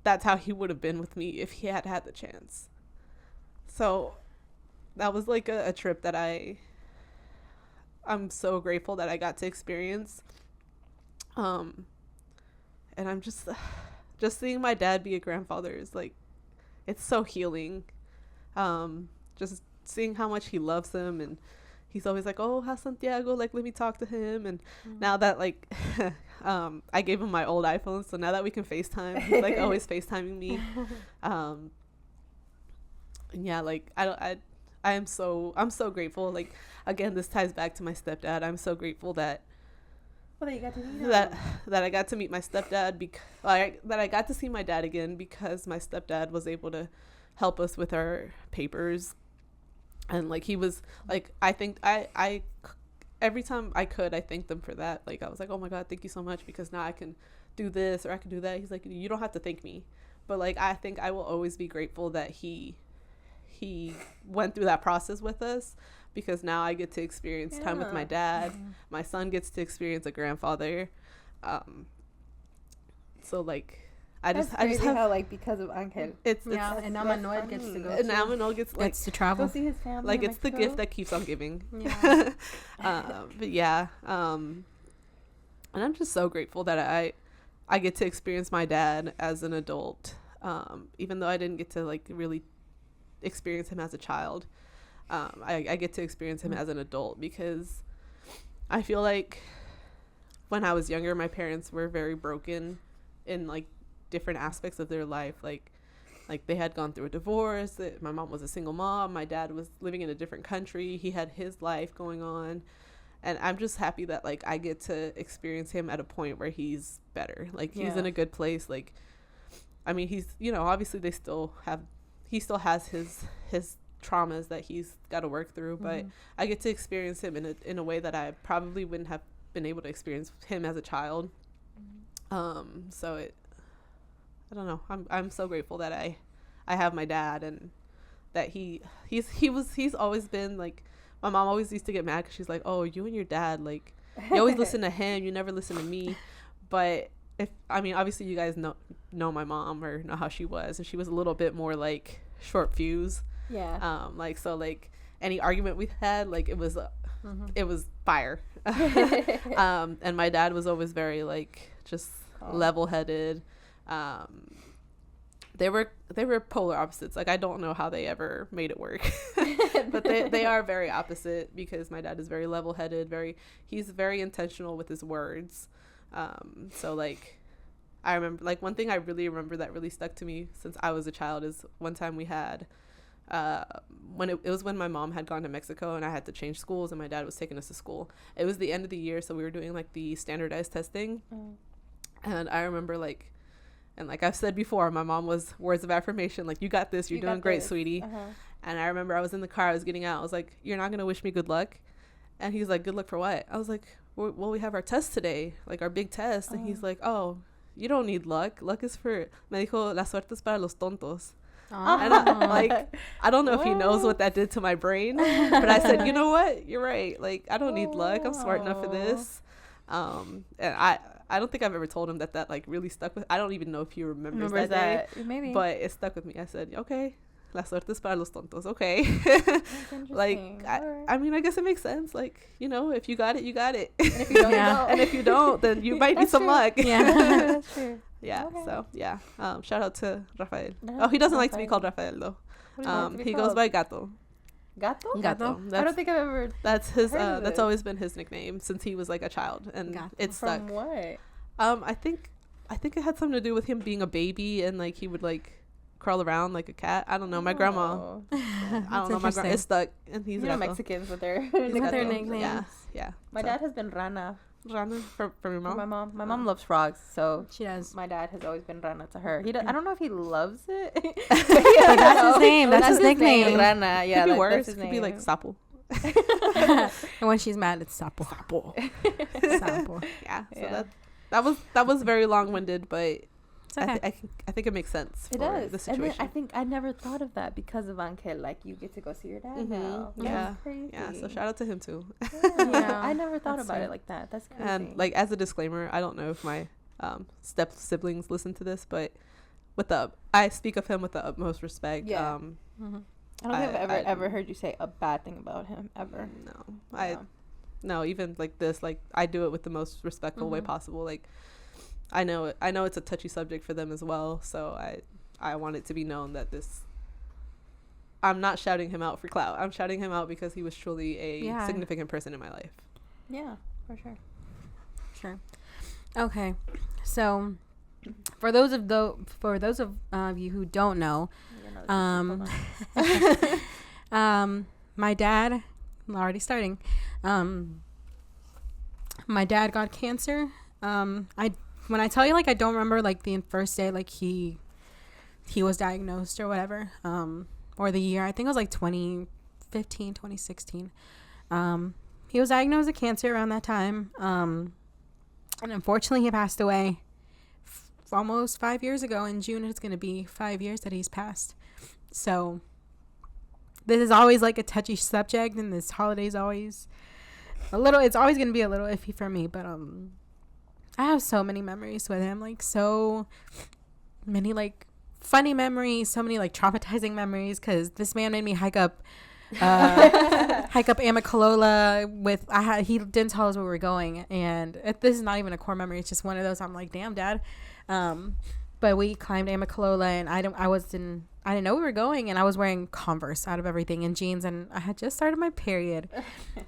that's how he would have been with me if he had had the chance. So that was like a trip that I'm so grateful that I got to experience. And I'm just seeing my dad be a grandfather is like, it's so healing. Just seeing how much he loves him, and he's always like, oh, how's Santiago, like let me talk to him. And now that like I gave him my old iPhone, so now that we can FaceTime, he's like always FaceTiming me. And yeah, like I'm so grateful. Like again, this ties back to my stepdad. I'm so grateful that you got to meet him. that I got to meet my stepdad, that I got to see my dad again, because my stepdad was able to help us with our papers. And like he was like, I think I every time I could, I thanked them for that. Like I was like, oh my god, thank you so much, because now I can do this or I can do that. He's like, you don't have to thank me, but like I think I will always be grateful that he went through that process with us, because now I get to experience time with my dad. My son gets to experience a grandfather. So like I just have how like because of Angel, it's and now Manuel gets to go. And now Manuel gets to travel, go see his family. Like it's the gift that keeps on giving. Yeah. But yeah, and I'm just so grateful that I get to experience my dad as an adult, even though I didn't get to like really experience him as a child. I get to experience him as an adult, because I feel like when I was younger, my parents were very broken in like different aspects of their life. Like they had gone through a divorce. My mom was a single mom. My dad was living in a different country. He had his life going on. And I'm just happy that like I get to experience him at a point where he's better. Like he's in a good place. Like, I mean, he's, you know, obviously he still has his traumas that he's got to work through, but I get to experience him in a way that I probably wouldn't have been able to experience him as a child. So I don't know. I'm so grateful that I have my dad, and that he's always been like, my mom always used to get mad because she's like, oh, you and your dad, like you always listen to him, you never listen to me. But obviously you guys know my mom, or know how she was, and she was a little bit more like short fuse. Yeah. Like so like any argument we had, like it was fire. And my dad was always very like just level-headed. They were polar opposites. Like I don't know how they ever made it work. But they are very opposite, because my dad is very level-headed, he's very intentional with his words. So like I remember, like one thing I really remember that really stuck to me since I was a child is one time we had when it was when my mom had gone to Mexico and I had to change schools, and my dad was taking us to school. It was the end of the year, so we were doing like the standardized testing. And I remember like, and like I've said before, my mom was words of affirmation, like, you got this, you're doing great, sweetie. And I remember I was in the car, I was getting out, I was like, you're not gonna wish me good luck? And he's like, good luck for what? I was like, well, we have our test today, like our big test. And he's like, oh, you don't need luck. Luck is for, me dijo, la suerte es para los tontos. And I don't know if he knows what that did to my brain, but I said, you know what? You're right. Like, I don't need luck. I'm smart enough for this. And I don't think I've ever told him that like really stuck with. I don't even know if he remembers that day. Maybe. But it stuck with me. I said, okay, la suerte es para los tontos. Okay. Like, I mean, I guess it makes sense. Like, you know, if you got it, you got it. And if you don't, and if you don't, then you might need some luck. Yeah. That's true. Yeah. Okay. So yeah. Shout out to Rafael. Oh, he doesn't like to be called Rafael though. He goes by Gato. Gato? Gato. I don't think I've ever. That's his. heard of That's it. always been his nickname since he was like a child, and Gato. it stuck. From what? I think it had something to do with him being a baby and like he would like crawl around like a cat. I don't know. My grandma. I don't know. My grandma. It's stuck, and he's Mexicans with their With their nicknames. nicknames. Yeah. My dad has been Rana. Rana from your mom. My mom. My mom loves frogs, so She does. my dad has always been Rana to her. I don't know if he loves it. But that's his name. That's his nickname. Rana. Yeah, Could be that's worse. his Could be like name. Sapo. And when she's mad, it's Sapo. Sapo. Yeah. So Yeah. that was very long winded, but It's okay. I think it makes sense It for does. the And then situation. I think I never thought of that because of Angel. Like, you get to go see your dad now. Yeah. That's crazy. Yeah. So shout out to him too. Yeah. I never thought That's about sweet. it like that. That's crazy. And like as a disclaimer, I don't know if my step siblings listen to this, but I speak of him with the utmost respect. Yeah. Mhm. I don't think I've I- ever heard you say a bad thing about him ever. No, no, even like this, like I do it with the most respectful way possible. Like I know it's a touchy subject for them as well, so I want it to be known that I'm not shouting him out for clout. I'm shouting him out because he was truly a significant person in my life. Yeah, for sure. Sure. Okay. So, for those of you who don't know, my dad, already starting. My dad got cancer. When I tell you, like, I don't remember like the first day like he was diagnosed or whatever, or the year. I think it was like 2015, 2016. He was diagnosed with cancer around that time. And unfortunately, he passed away almost 5 years ago. In June, it's going to be 5 years that he's passed. So this is always like a touchy subject, and this holiday is always it's always going to be a little iffy for me. But I have so many memories with him, like so many like funny memories, so many like traumatizing memories, because this man made me hike up Amicalola with he didn't tell us where we were going, and this is not even a core memory, it's just one of those I'm like, damn, Dad. But we climbed Amicalola, and I didn't know we were going, and I was wearing Converse out of everything and jeans, and I had just started my period.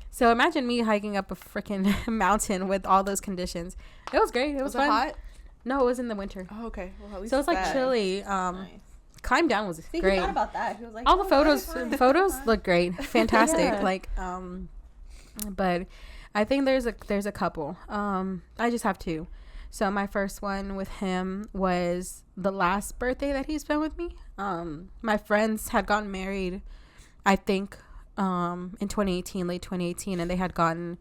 So imagine me hiking up a freaking mountain with all those conditions. It was great. It was fun. It hot? No, it was in the winter. Oh, okay. Well, at least So it was like that. chilly. Nice. Climb down was See, great. he thought about that. He was like, All the photos fine, look great, fantastic. Yeah. Like but I think there's a couple. I just have two. So my first one with him was the last birthday that he spent with me. My friends had gotten married, I think, in 2018, late 2018, and they had gotten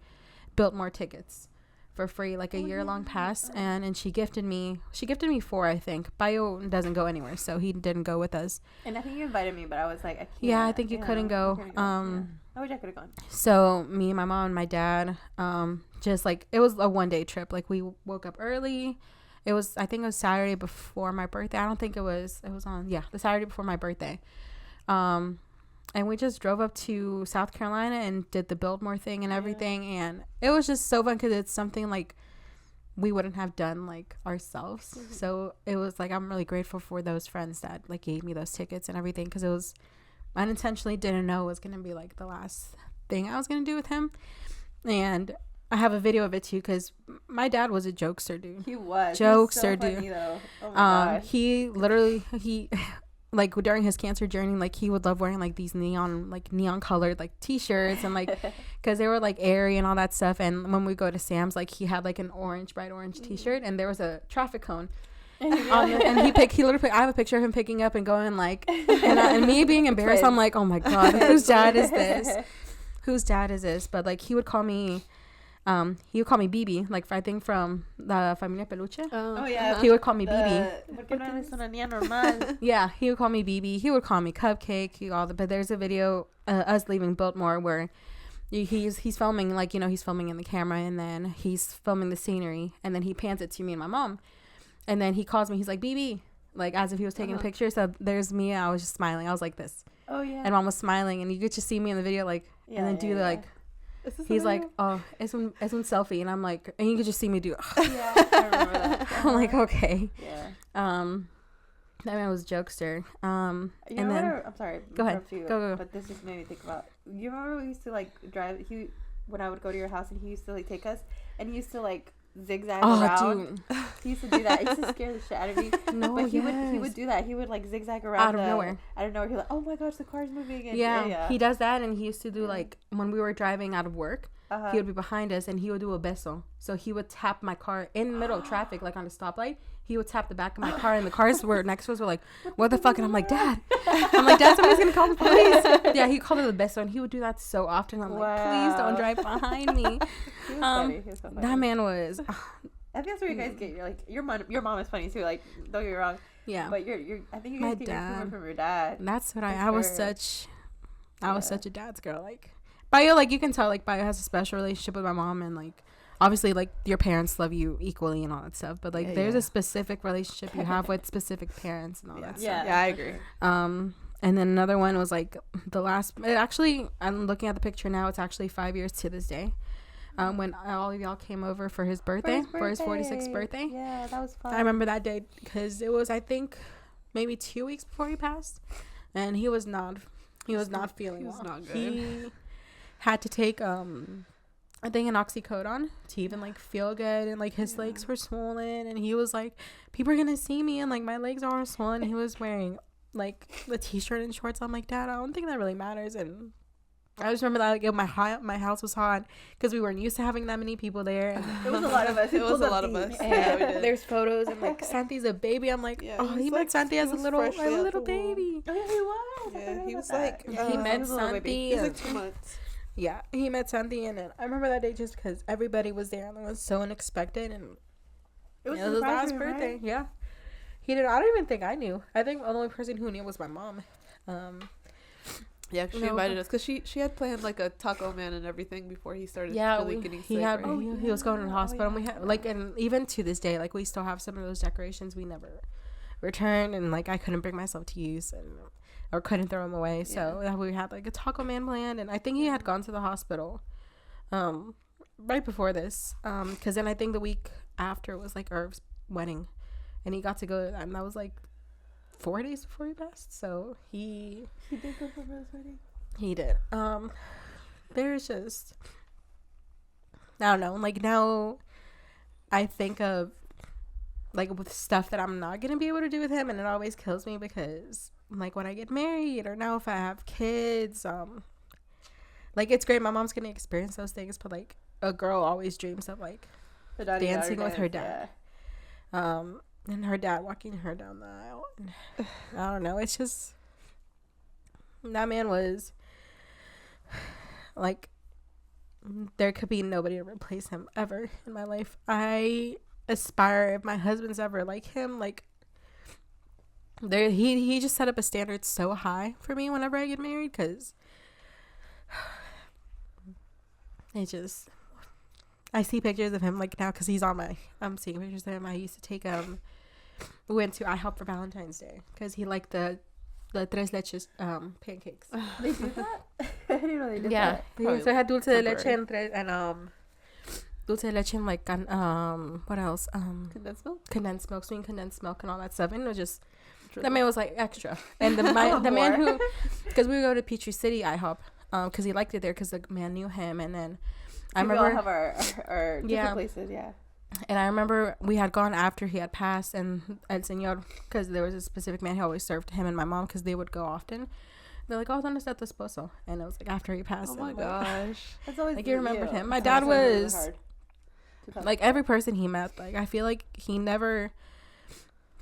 Biltmore tickets for free, like a year-long pass, and she gifted me 4, I think. Bio doesn't go anywhere, so he didn't go with us. And I think you invited me, but I was like, I can't. Yeah, I think you couldn't go. I wish I could have gone. So me, my mom, and my dad, just like, it was a 1-day trip. Like, we woke up early. I think it was Saturday before my birthday. I don't think it was on the Saturday before my birthday. And we just drove up to South Carolina and did the Biltmore thing and everything. And it was just so fun because it's something like we wouldn't have done like ourselves. Mm-hmm. So it was like, I'm really grateful for those friends that like gave me those tickets and everything, because it was unintentionally didn't know it was going to be like the last thing I was going to do with him. And I have a video of it too, because my dad was a jokester, dude. He was. Jokester, so dude. funny, though. Oh my gosh. He literally, like during his cancer journey, like he would love wearing like these neon colored like t-shirts, and like because they were like airy and all that stuff. And when we go to Sam's, like he had like an bright orange t-shirt, and there was a traffic cone. And he literally I have a picture of him picking up and going like, and me being embarrassed, I'm like, oh my god, whose dad is this? But like he would call me He would call me BB, like I think from the Familia Peluche. Oh, yeah. He would call me BB. ¿Por qué no eres una niña normal? Yeah, he would call me BB. He would call me Cupcake. But there's a video us leaving Biltmore where he's filming, like, you know, he's filming in the camera, and then he's filming the scenery, and then he pans it to me and my mom, and then he calls me. He's like, BB, like as if he was taking a picture. So there's me. I was just smiling. I was like this. Oh yeah. And mom was smiling, and you get to see me in the video, like, and then do the like. He's like, oh, it's un selfie, and I'm like, and you could just see me do. Yeah, I remember that. I'm like, okay. Yeah. That man was a jokester. I'm sorry. Go ahead. Go. But this just made me think about. You remember we used to like drive? When I would go to your house, and he used to like take us, and he used to like zigzag around. Dude. He used to do that. It used to scare the shit out of me. No, but he would do that. He would like zigzag around out of nowhere. He's like, oh my gosh, the car's moving. And, yeah, he does that, and he used to do like when we were driving out of work. He would be behind us, and he would do a beso. So he would tap my car in the middle of traffic, like on a stoplight. He would tap the back of my car, and the cars were next to us were like, what the fuck? And I'm like, Dad. Somebody's going to call the police. Yeah, he called it the beso, and he would do that so often. I'm like, please don't drive behind me. He was funny. He was so funny. That man was... I think that's where you guys get your mom is funny too. Like, don't get me wrong. Yeah. But I think you guys get your humor from your dad. That's what I was such a dad's girl. Like, Bayo, like you can tell, like Bayo has a special relationship with my mom, and like obviously like your parents love you equally and all that stuff. But like there's a specific relationship you have with specific parents and all that stuff. Yeah, I agree. And then another one was like the last. Actually, I'm looking at the picture now. It's actually 5 years to this day. When all of y'all came over for his birthday, for his 46th birthday. Yeah, that was fun. I remember that day because it was, I think, maybe 2 weeks before he passed, and he was not feeling well. Not good. He had to take I think an oxycodone to even like feel good, and like his legs were swollen, and he was like, people are gonna see me, and like my legs are all swollen. He was wearing like the t-shirt and shorts. I'm like, Dad, I don't think that really matters. And I just remember that like my house was hot because we weren't used to having that many people there. And it was a lot of us. It was a lot of us. Yeah, there's photos, and like Santi's a baby. I'm like, he met Santi as a little baby. Oh yeah, he was. Yeah, he was like he met Santi. He was like 2 months. Yeah, he met Santi, and then I remember that day just because everybody was there, and it was so unexpected, and it was his last right? birthday. Yeah, he didn't. I don't even think I knew. I think the only person who knew was my mom. Yeah, she invited us because she had planned like a taco man and everything before he started really getting sick. He was going to the hospital. And we had like, and even to this day, like we still have some of those decorations we never returned, and like I couldn't bring myself to use or couldn't throw them away. So we had like a taco man planned, and I think he had gone to the hospital right before this because then I think the week after was like Irv's wedding, and he got to go, and that was like 4 days before he passed. So he did go for his wedding. He did. There's just, I don't know, like now I think of like with stuff that I'm not gonna be able to do with him, and it always kills me because like when I get married or now if I have kids, like it's great my mom's gonna experience those things, but like a girl always dreams of like dancing with her dad. And her dad walking her down the aisle. I don't know. It's just, that man was like, there could be nobody to replace him ever in my life. I aspire, if my husband's ever like him, like he just set up a standard so high for me whenever I get married, because it just, I see pictures of him like now because he's on I'm seeing pictures of him. I used to take we went to IHOP for Valentine's Day because he liked the tres leches pancakes. They do that? I didn't know they did that. Yeah, so I had dulce de leche and dulce de leche and like what else? Condensed milk, sweet condensed milk and all that stuff. And it was just, that man was like extra. And the man who, because we would go to Peachtree City IHOP because he liked it there because the man knew him. And then I remember we all have our different places, yeah. And I remember we had gone after he had passed, and El Señor, because there was a specific man who always served him and my mom because they would go often. They're like, oh, ¿dónde está tu esposo? And it was like after he passed. Oh my gosh. That's always like you remembered him. My dad was like every person he met. Like I feel like he never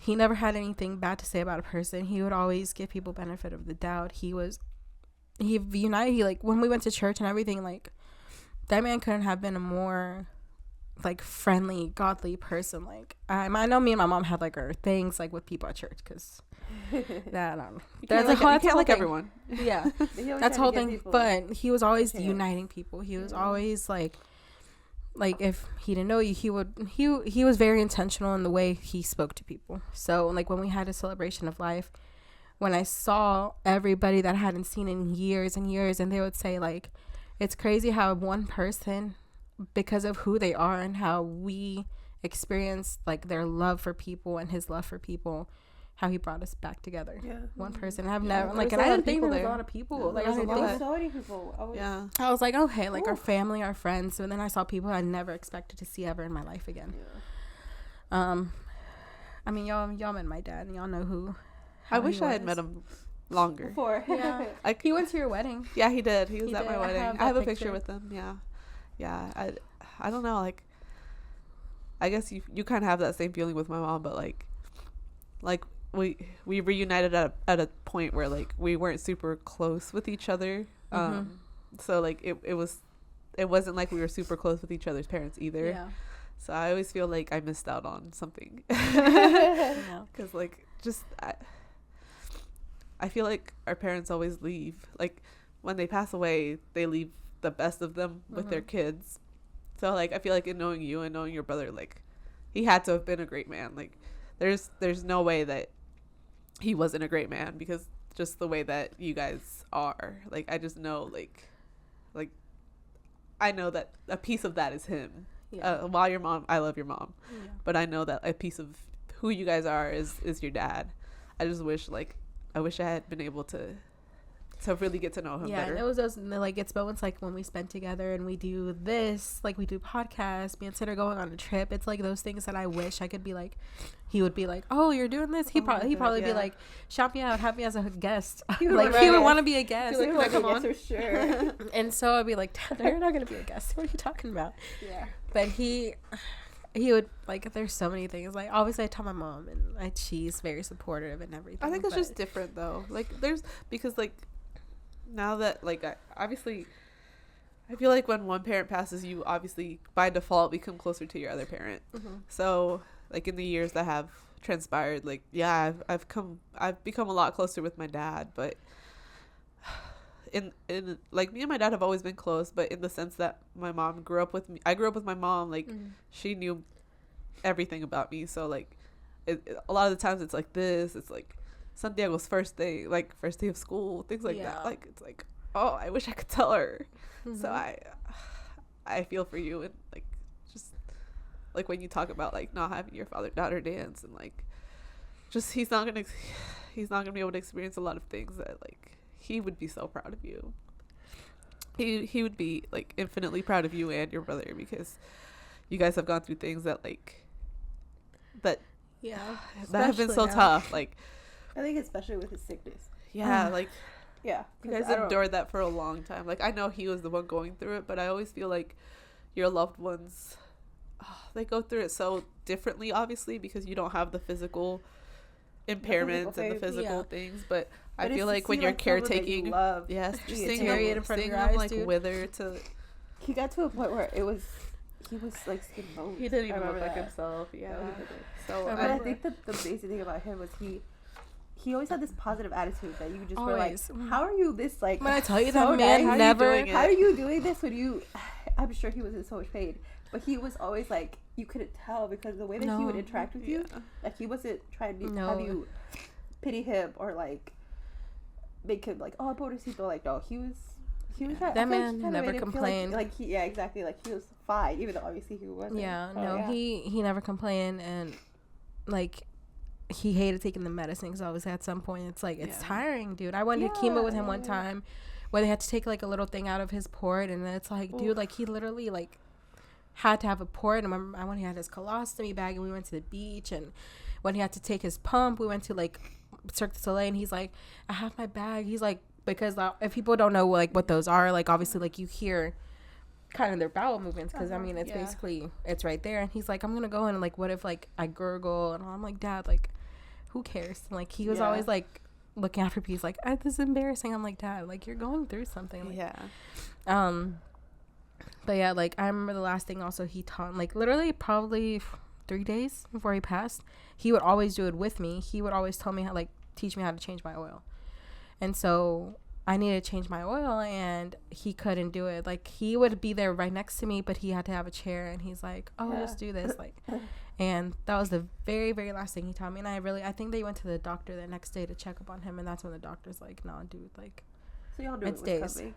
had anything bad to say about a person. He would always give people benefit of the doubt. He united. He like when we went to church and everything, like that man couldn't have been a more like friendly, godly person. Like I know me and my mom had like our things like with people at church because that That's like, you can't like everyone. Yeah, that's the whole thing. But he was always uniting people. He was always like if he didn't know you, he was very intentional in the way he spoke to people. So like when we had a celebration of life, when I saw everybody that I hadn't seen in years and years, and they would say like, it's crazy how one person, because of who they are and how we experienced like their love for people and his love for people, how he brought us back together. Yeah. One person. I've never like, and I didn't think there was a lot of people. No, like there was so many people. I was like, okay, like our family, our friends. And then I saw people I never expected to see ever in my life again. Yeah. I mean, y'all met my dad, and y'all know who. I wish I had met him longer. Before. Yeah. Like he went to your wedding. Yeah, he did. He was at my wedding. I have a picture with him. Yeah. Yeah. I don't know. Like, I guess you kind of have that same feeling with my mom, but like we reunited at a point where like we weren't super close with each other. So like it wasn't like we were super close with each other's parents either. Yeah. So I always feel like I missed out on something. Because like just I feel like our parents always leave, like when they pass away, they leave the best of them with their kids. So like I feel like in knowing you and knowing your brother, like he had to have been a great man. Like there's no way that he wasn't a great man, because just the way that you guys are, like I just know like I know that a piece of that is him. While your mom, I love your mom, but I know that a piece of who you guys are is your dad. I just wish I had been able to really get to know him better. And it was those like it's moments like when we spend together and we do this, like we do podcasts, me and Sid are going on a trip. It's like those things that I wish I could be like, he would be like, oh, you're doing this. He'd probably be like, shout me out, have me as a guest. He would want to be a guest. He would come on for sure. And so I'd be like, Dad, you're not gonna be a guest. What are you talking about? Yeah. But he would like, there's so many things. Like obviously I tell my mom, and she's very supportive and everything. I think it's just different though. Like because like now that like I feel like when one parent passes, you obviously by default become closer to your other parent. So like in the years that have transpired, like I've become a lot closer with my dad, but in like me and my dad have always been close, but in the sense that my mom grew up with me. I grew up with my mom, like she knew everything about me, so like a lot of the times it's like this, it's like Santiago's first day of school, things like that. Like it's like, oh, I wish I could tell her. So I feel for you, and like just like when you talk about like not having your father-daughter dance, and like just he's not gonna be able to experience a lot of things that like he would be so proud of you. He would be like infinitely proud of you and your brother, because you guys have gone through things that that have been so tough. Like I think especially with his sickness. Yeah, like yeah, you guys endured that for a long time. Like I know he was the one going through it, but I always feel like your loved ones, they go through it so differently, obviously, because you don't have the physical impairments and the physical things, but I feel like when you're caretaking, just seeing them like wither to. He got to a point where he was like skin bone. He didn't even look like himself. Yeah. So I think that the basic thing about him was he always had this positive attitude that you just were like, how are you this like? When I tell you that man never. How are you doing this when you? I'm sure he was in so much pain, but he was always like, you couldn't tell because the way that he would interact with you, like he wasn't trying to have you pity him or like make him like, oh, pobrecito. Like no, he was trying, that man never complained. Like he exactly, like he was fine, even though obviously he wasn't. He never complained, and like he hated taking the medicine because obviously at some point it's like it's tiring, dude. I went to chemo with him one time where they had to take like a little thing out of his port, and it's like, dude, like he literally like had to have a port. And I remember when he had his colostomy bag and we went to the beach, and when he had to take his pump, we went to like Cirque du Soleil, and he's like, I have my bag. He's like, because if people don't know like what those are, like obviously like you hear kind of their bowel movements, because I mean it's basically it's right there, and he's like, I'm gonna go in, and like what if like I gurgle, and I'm like, Dad, like who cares? And, like he was always like looking after me. He's like, this is embarrassing. I'm like, Dad, like you're going through something. Like, But yeah, like I remember the last thing also he taught, like literally probably 3 days before he passed, he would always do it with me. He would always tell me how, like, teach me how to change my oil. And so I needed to change my oil, and he couldn't do it. Like, he would be there right next to me, but he had to have a chair, and he's like, oh, just do this. Like, and that was the very, very last thing he taught me. And I think they went to the doctor the next day to check up on him, and that's when the doctor's like, nah, dude, like, so y'all knew it it was coming.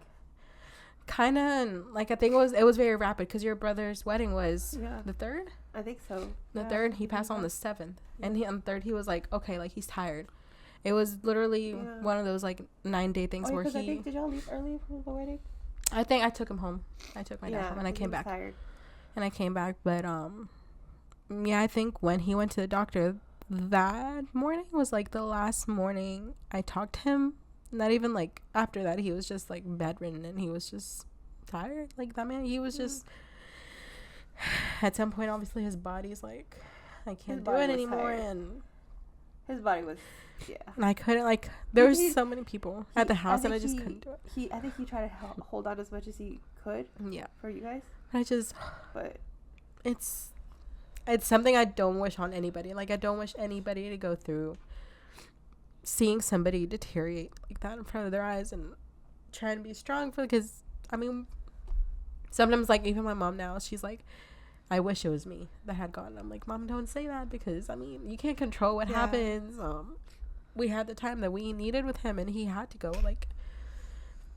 Kind of, and like I think it was very rapid because your brother's wedding was the 3rd. I think so. The 3rd, he passed on the 7th, and he on the 3rd he was like, okay, like he's tired. It was literally one of those like 9-day things where he. I think, did y'all leave early from the wedding? I think I took him home. I took my dad home, and I came back. Tired. And I came back, but yeah, I think when he went to the doctor that morning was like the last morning I talked to him. Not even like after that, he was just like bedridden, and he was just tired. Like that man, he was just at some point, obviously his body's like, I can't do it anymore, and his body was and I couldn't, like, there was so many people at the house, and I just couldn't do it. I think he tried to hold out as much as he could for you guys, but it's something I don't wish on anybody. Like, I don't wish anybody to go through seeing somebody deteriorate like that in front of their eyes, and trying to be strong because I mean, sometimes, like, even my mom now, she's like, I wish it was me that had gone. I'm like, Mom, don't say that, because I mean, you can't control what happens. We had the time that we needed with him, and he had to go. Like,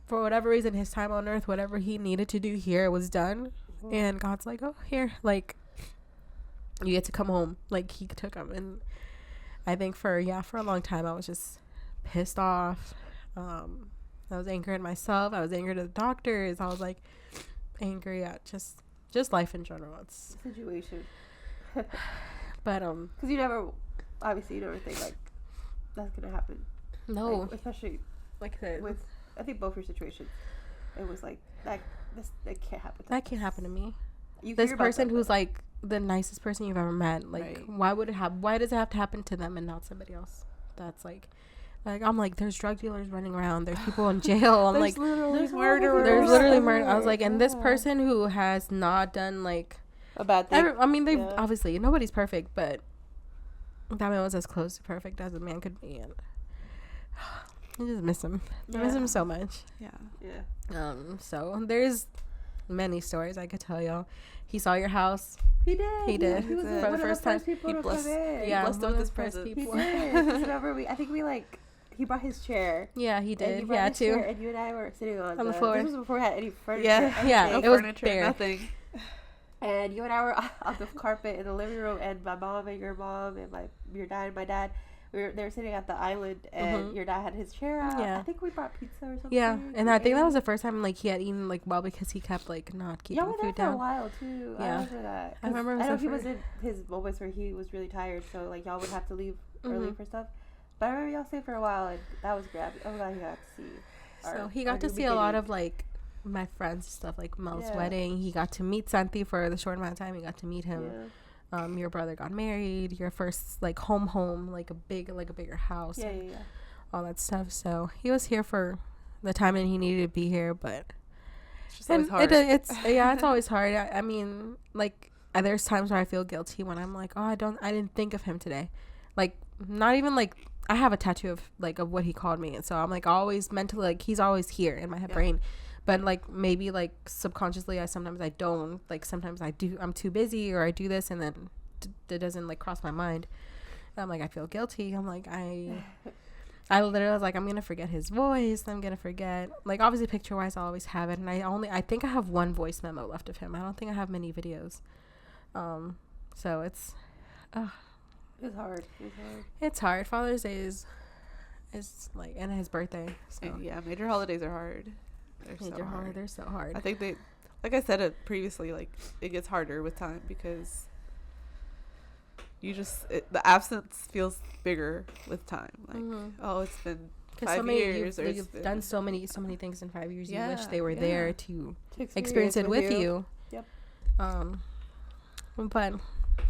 for whatever reason, his time on earth, whatever he needed to do here was done. And God's like, oh, here, like, you get to come home. Like, he took him. And I think for a long time, I was just pissed off. I was angry at myself. I was angry at the doctors. I was like angry at just life in general. It's situation. But because you never think like that's gonna happen. No, like, especially like with I think both your situations. It was like that can't happen. That can't happen to me. This person who's like the nicest person you've ever met. Like, why would it have? Why does it have to happen to them and not somebody else? That's like I'm like, there's drug dealers running around. There's people in jail. I'm like, there's murderers. There's literally murder. I was like, and this person who has not done like a bad thing. I mean, they obviously nobody's perfect, but that man was as close to perfect as a man could be, and I just miss him. I miss him so much. Yeah. So there's many stories I could tell y'all. He saw your house. He did. He was for the first time. He blessed with his presence. He did. Remember, he brought his chair. Yeah, he did. Too. And you and I were sitting on the floor. This was before we had any furniture. Yeah. No it was furniture, bare. nothing. And you and I were on the carpet in the living room, and my mom and your mom and your dad and my dad, they were sitting at the island, and your dad had his chair out. Yeah. I think we brought pizza or something. Yeah, and I think that was the first time like he had eaten like well, because he kept like not keeping food down. For a while too. Yeah. I remember that. I remember. I know he was in his moments where he was really tired, so like y'all would have to leave early for stuff. But I remember y'all stayed for a while, and that was great. I'm glad he got to see. So he got to see a lot of like my friends and stuff, like Mel's wedding. He got to meet Santi for the short amount of time. He got to meet him. Yeah. Your brother got married. Your first like home, like a bigger house. Yeah. All that stuff. So he was here for the time that he needed to be here, but it's just always hard. It's always hard. I mean, like there's times where I feel guilty when I'm like, oh, I didn't think of him today. Like, not even like I have a tattoo of what he called me, and so I'm like always mentally like he's always here in my brain. But like maybe like subconsciously sometimes I don't, like sometimes I do, I'm too busy or I do this and then it doesn't like cross my mind. And I'm like, I feel guilty. I'm like, I literally was like, I'm gonna forget his voice. I'm gonna forget, like, obviously picture wise I always have it, and I think I have one voice memo left of him. I don't think I have many videos. So it's hard. It's hard. Father's Day is like, and his birthday, so yeah, major holidays are hard. They're so hard. I think they, like I said it previously, like it gets harder with time because you just the absence feels bigger with time. Like oh, it's been 5 years, or you've done so many things in 5 years. Yeah, you wish they were there to experience it with you. Yep. But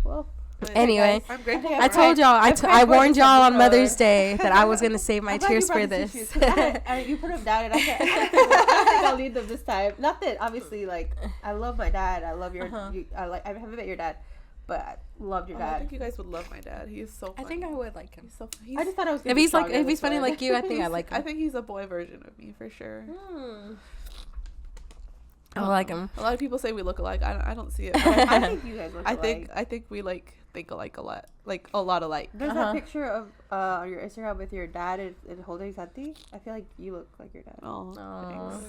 well. Anyway, I'm grateful. I told y'all, I warned y'all on Mother's Day that I was going to save my tears for this. You put them down, and I I'll need them this time. Not that obviously, like, I love my dad. I love your. I haven't met your dad, but I loved your dad. I think you guys would love my dad. He is so funny. I think I would like him. He's so funny. I just thought I was. If he's like, if he's funny like you, I think I like him. I think he's a boy version of me for sure. I like him. A lot of people say we look alike. I don't see it. I think you guys look alike. I think we like think alike a lot. Like a lot alike. There's that picture of on your Instagram with your dad and holding Santi. I feel like you look like your dad. Oh,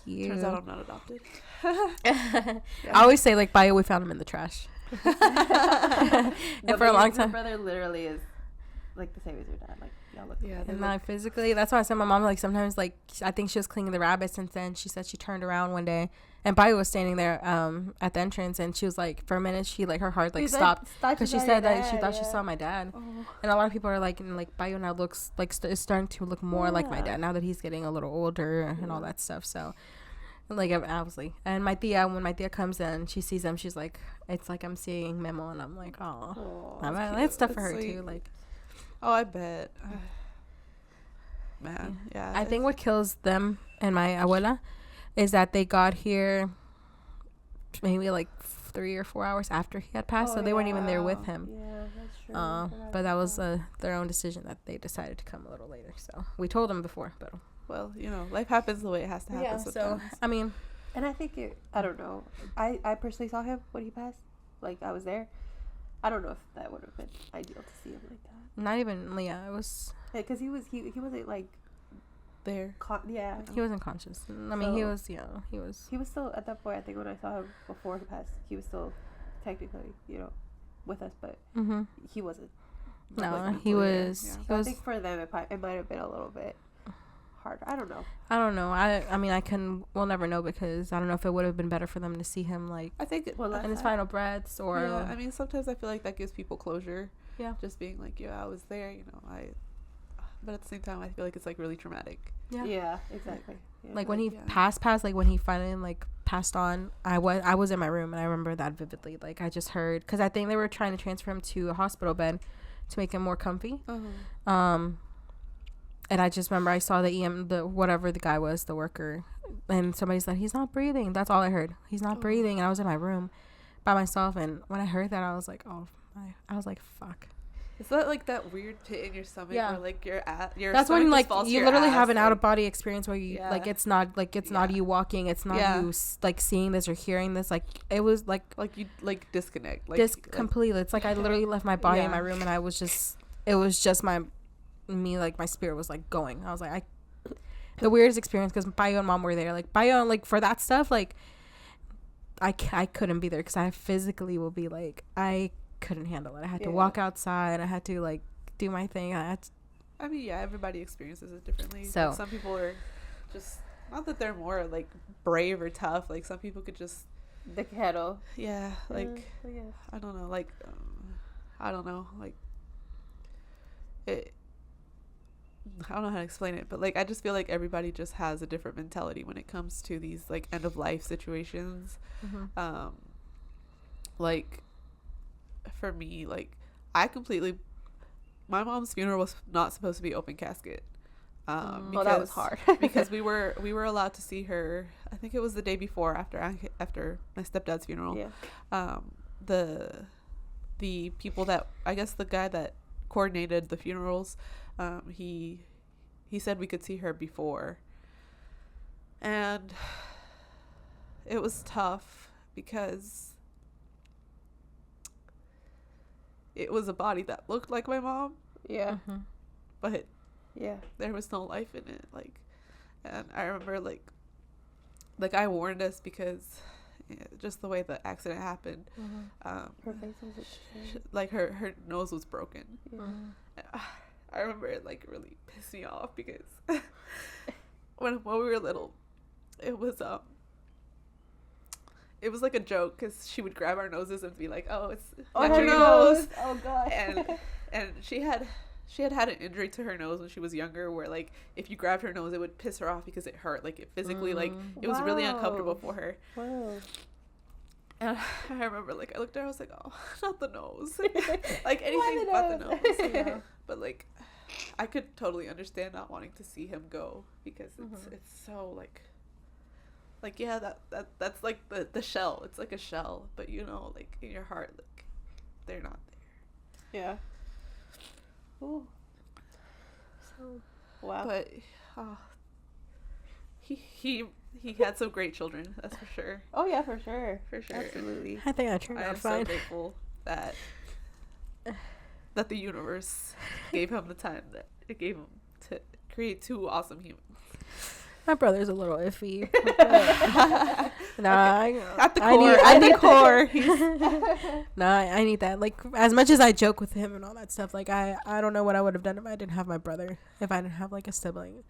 Cute. turns out I'm not adopted. I always say like, Bio, we found him in the trash. And for a long time, your brother literally is like the same as your dad. Like y'all look. Yeah, and not physically. That's why I said my mom, like, sometimes, like, I think she was cleaning the rabbits, and then she said she turned around one day and Bio was standing there at the entrance, and she was like, for a minute, she like, her heart like stopped because she said that she thought she saw my dad. And a lot of people are like, and like, Bio now looks like is starting to look more like my dad now that he's getting a little older and all that stuff. So like, obviously. And my tia, when my tia comes in, she sees him, she's like, it's like I'm seeing Memo, and I'm like, oh, it's tough for her sweet. too. Like, oh, I bet. Man, yeah. I think what kills them and my abuela is that they got here maybe like 3 or 4 hours after he had passed, so they weren't even there with him. Yeah, that's true. But that was their own decision that they decided to come a little later. So we told them before, but well, you know, life happens the way it has to happen. yeah. So I mean, and I think I don't know. I personally saw him when he passed. Like, I was there. I don't know if that would have been ideal to see him like that. not even Leah. It was because he wasn't like there. he wasn't conscious. I mean, he was he was still at that point. I think when I saw him before he passed, he was still technically, you know, with us, but he wasn't. No, like, he was. Yeah. He So was. I think for them it might have been a little bit harder. I don't know. I mean, we'll never know, because I don't know if it would have been better for them to see him like I think in his final breaths, or yeah, I mean, sometimes I feel like that gives people closure. Yeah. Just being like, yeah, I was there, you know, but at the same time, I feel like it's like really traumatic. Yeah, exactly. Yeah. Like when he passed, like when he finally like passed on, I was in my room, and I remember that vividly. Like, I just heard, because I think they were trying to transfer him to a hospital bed to make him more comfy. And I just remember I saw whatever the guy was, the worker, and somebody said, he's not breathing. That's all I heard. He's not breathing. And I was in my room by myself, and when I heard that, I was like, I was like, fuck. Is that like that weird pit in your stomach where like your that's when like you literally have an like, out of body experience where you like it's not you walking, it's not you like seeing this or hearing this, like it was like you like disconnect like completely. It's like I literally left my body in my room, and I was just my spirit was like going. I was like, the weirdest experience, because Bayo and Mom were there. Like Bayo, like for that stuff, like I couldn't be there, because I physically will be like, I couldn't handle it. I had to walk outside. I had to like do my thing. I mean, yeah, everybody experiences it differently. So like, some people are just, not that they're more like brave or tough. Like some people could just the kettle. Yeah, like I don't know. Like I don't know. Like it. I don't know how to explain it, but like I just feel like everybody just has a different mentality when it comes to these like end of life situations. Like for me, like my mom's funeral was not supposed to be open casket. Because, that was hard because we were allowed to see her. I think it was the day before after my stepdad's funeral. The people that, I guess the guy that coordinated the funerals, he said we could see her before, and it was tough because it was a body that looked like my mom, but there was no life in it. Like, and I remember like I warned us because just the way the accident happened, her face was like her nose was broken. I remember it like really pissed me off because when we were little, it was like a joke, because she would grab our noses and be like, "Oh, it's your nose." Oh god. And she had an injury to her nose when she was younger, where like if you grabbed her nose, it would piss her off because it hurt. Like it physically, like it was really uncomfortable for her. Wow. And I remember like I looked at her, I was like, "Oh, not the nose." Like anything but the nose. But like I could totally understand not wanting to see him go, because it's so like Like, yeah, that's like the shell. It's like a shell, but you know, like in your heart, like they're not there. Yeah. Ooh. So wow. But he had some great children. That's for sure. Oh yeah, for sure. For sure. Absolutely. I think I turned I out am fine. so grateful that the universe gave him the time that it gave him to create two awesome humans. My brother's a little iffy. At the core. I need that. Like, as much as I joke with him and all that stuff, like, I don't know what I would have done if I didn't have my brother, if I didn't have, like, a sibling.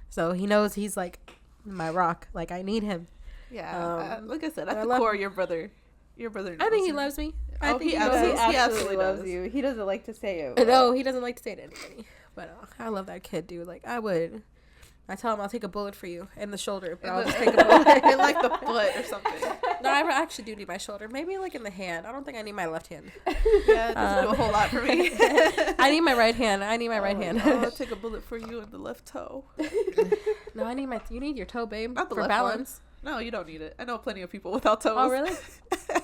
So he knows he's, like, my rock. Like, I need him. Yeah. Like I said, at I the love core, him. your brother I think he loves me. I think he he loves He me. absolutely absolutely loves does. you. He doesn't like to say it. No, he doesn't like to say it to anybody. But I love that kid, dude. Like, I would. I tell him I'll take a bullet for you in the shoulder, but I'll just take a bullet. in like the foot or something. No, I actually do need my shoulder. Maybe like in the hand. I don't think I need my left hand. Yeah, it doesn't do a whole lot for me. I need my right hand. I'll take a bullet for you in the left toe. No, I need you need your toe, babe, Not the for left balance. one. No, you don't need it. I know plenty of people without toes. Oh, really?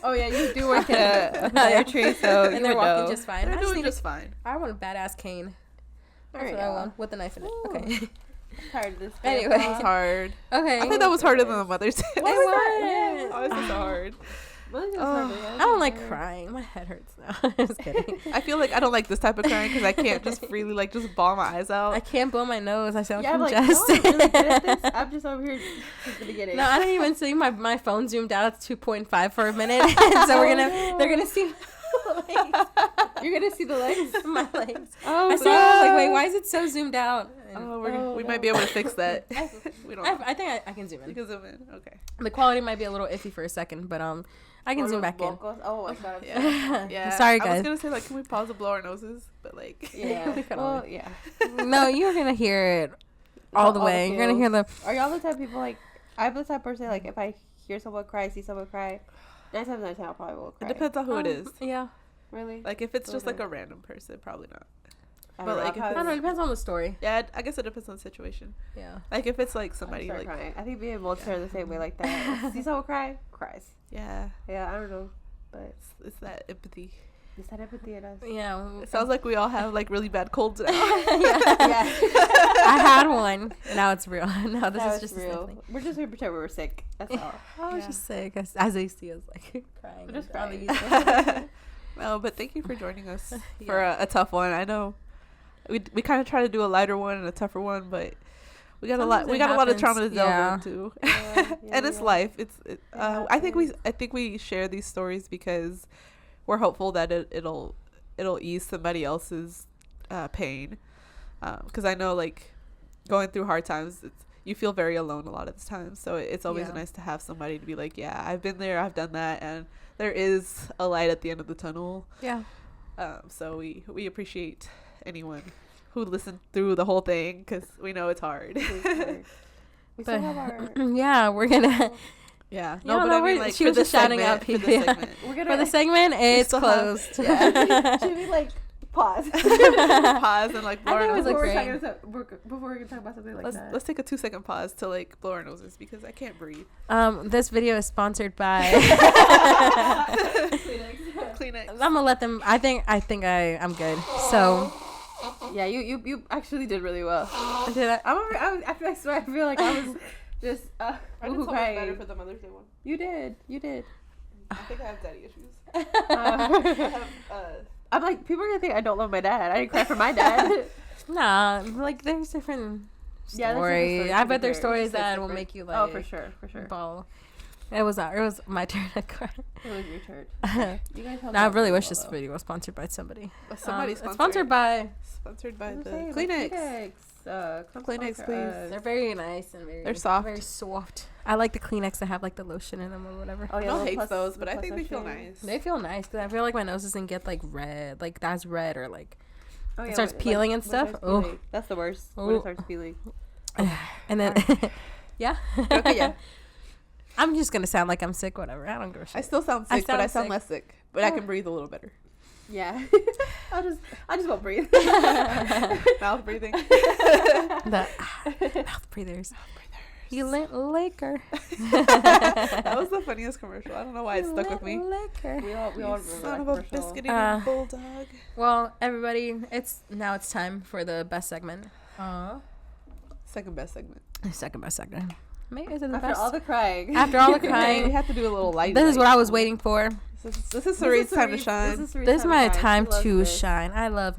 Oh yeah, you do work at a tire tree, so And they're walking just fine. They're I just doing need just fine. I want a badass cane. That's There what you I go. want, with a knife in it. Ooh. Okay. I'm tired of this. Anyway. It's hard. Okay. I think that was harder than the Mother's Day. It Why was. is this so hard? I don't like crying. My head hurts now. I'm just kidding. I feel like I don't like this type of crying because I can't just freely like just bawl my eyes out. I can't blow my nose. I sound Yeah, I'm like, no, congested. I'm really good at this. I'm just over here since the beginning. No, I don't even see my phone zoomed out. It's 2.5 for a minute. So they're gonna see my legs. You're gonna see the legs. My legs. Oh, I saw it, I was like, wait, why is it so zoomed out? And We might be able to fix that. We don't. I think I can zoom You in. can zoom in. Okay. The quality might be a little iffy for a second, but I can zoom back in. Oh my god. Yeah. Yeah. Sorry, I guys. was gonna say like, can we pause and blow our noses? But like. Yeah. We could Well, always- yeah. No, you're gonna hear it all the way. You're gonna hear the. Are y'all the type of people like? I'm the type of person like if I hear someone cry, see someone cry, 9 times out of 10 I probably will cry. It depends on who it is. Yeah. Really? Like if it's just like a random person, probably not. I but, don't know, like, I've if I don't know. It had- depends on the story. Yeah, I guess it depends on the situation. Yeah. Like if it's like I somebody start like. crying. I think being able to the same way like that. See someone cry, cries. Yeah. Yeah, I don't know, but It's that empathy. is that empathy in us? Yeah. It sounds like we all have like really bad colds now. Yeah. I had one. Now it's real. Now this That is was just real. a thing. We're just gonna pretend we were sick. That's all. I was Yeah. just sick as they see us like crying. We're just on the crying. YouTube. No, but thank you for joining us Yeah. for a tough one. I know we kind of try to do a lighter one and a tougher one, but we got Sometimes we it got a lot of happens. trauma to delve Yeah. into. Yeah, And it's yeah. life. I think happens. we share these stories because we're hopeful that it'll ease somebody else's pain. Because I know like going through hard times, you feel very alone a lot of the time. So it's always Yeah. nice to have somebody to be like, yeah, I've been there, I've done that, and there is a light at the end of the tunnel. Yeah. So we appreciate anyone who listened through the whole thing because we know it's hard. We still have our. Yeah, we're gonna. Yeah. No, but no, I mean, we're- like, she for was this just shouting segment- out for this people, yeah. segment. We're For gonna. the segment, it's still have- closed. Should we like pause? Pause and like blow I think our it was, noses. like, Before we're gonna talk about something like that. Let's take a 2-second pause to like blow our noses because I can't breathe. This video is sponsored by. Kleenex. I'm gonna let them. I think I'm good. So Yeah, you actually did really well. did I? I swear, I feel like I was just I did so much crying. better for the Mother's Day one. You did. I think I have daddy issues. Uh, I have, I'm like, people are gonna think I don't love my dad. I didn't cry for my dad. Nah, like there's different Yeah, there's different stories. stories, I to be bet there's fair. stories It's just that will different. make you like. Oh, for sure. Ball. It was not. It was my turn to cry. It was your turn. No, You guys I really wish this video was sponsored by somebody. somebody It's sponsored by. Sponsored by I'm the saying, Kleenex. Come Kleenex, sponsor please. us. They're very nice and very. They're soft. Very soft. I like the Kleenex that have like the lotion in them or whatever. Oh, yeah, No the hates plus- those, the but I plus think they feel lotion. nice. They feel nice because I feel like my nose doesn't get like red, like that's red or like, Oh, It starts peeling and when it stuff? starts Oh. peeling. That's the worst. When Oh. it starts peeling. and then, yeah. Okay, yeah. I'm just gonna sound like I'm sick, whatever. I don't give a shit. I still sound I sick, but I sound sound sick. less sick. But I can breathe a little better. Yeah. I just won't breathe. Mouth breathing. The mouth breathers. You Laker. That was the funniest commercial. I don't know why it stuck with me. Laker. We all remember Son that of a commercial. biscuit eating bulldog. Well, everybody, it's time for the best segment. Second best segment. Second best segment. Maybe is it the After best? all the crying. After all the We crying. have to do a little light. This is what I was waiting for. This is Sareed's time to shine. This This is my to shine. time She loves to this. shine. I love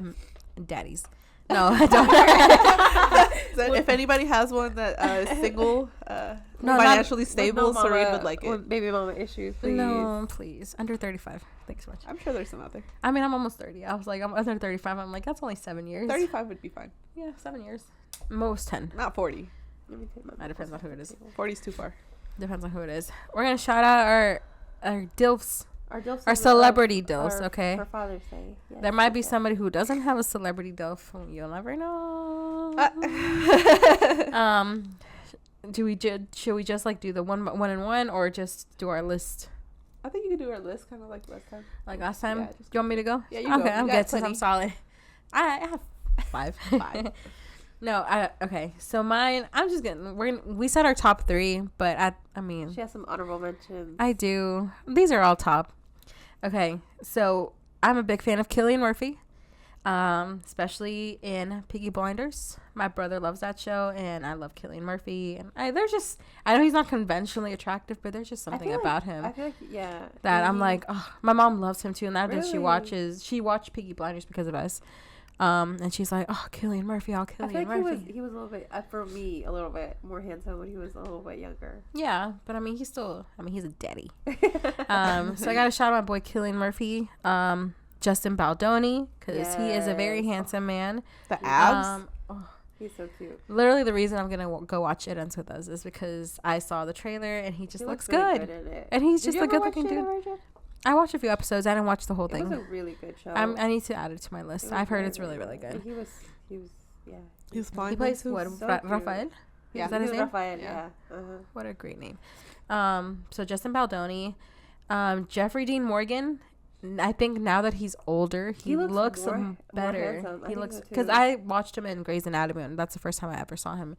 daddies. No, I don't. So if anybody has one that is single, No, financially With stable, no Sareed mama- would like it. with baby mama issues, please. No, please. Under 35. Thanks so much. I'm sure there's some out there. I mean, I'm almost 30. I was like, I'm under 35. I'm like, that's only 7 years. 35 would be fine. Yeah, 7 years. Most 10. Not 40. Let me take my That depends on who it is. 40's too far. Depends on who it is. We're going to shout out our DILFs. Our dilfs Our are- celebrity dilfs, are okay? For Father's Day. Yes, There might be yes. somebody who doesn't have a celebrity DILF. You'll never know. Should we just like do the one and one, or just do our list I think you could do our list kind of like last time. like last time? Yeah, Do just you want me to go? Yeah, you go. Okay, You I'm got good since I'm plenty. solid. I have 5. 5. No, okay. So mine, I'm just we said our top 3, but I mean, She has some honorable mentions. I do. These are all top. Okay, so I'm a big fan of Cillian Murphy, especially in Peaky Blinders. My brother loves that show, and I love Cillian Murphy. And I know he's not conventionally attractive, but there's just something feel about like, him I feel like, yeah. that I'm like, oh, my mom loves him too. And now that she Really? watched Peaky Blinders because of us. And she's like, oh, Cillian Murphy, I feel Cillian like Murphy. he was a little bit, for me, a little bit more handsome when he was a little bit younger. Yeah, but I mean, he's a daddy. So I got to shout out my boy Cillian Murphy, Justin Baldoni, because he is a very Yes. handsome man. The abs? He's so cute. Literally, the reason I'm gonna go watch It Ends With Us is because I saw the trailer and he just He looks really good. in it. And he's Did just you a ever good watch looking Shade dude. Origin? I watched a few episodes. I didn't watch the whole It thing. was a really good show. I need to add it to my It list. was I've heard very, it's really, really And good. he was, yeah. He's fine. He plays too. what? So cute. Rafael? Yeah. Is that He his was name? Raphael, Yeah. yeah. What a great name. So Justin Baldoni, Jeffrey Dean Morgan. I think now that he's older, he looks more better. handsome. I He think looks so, too. because I watched him in Grey's Anatomy, and that's the first time I ever saw him.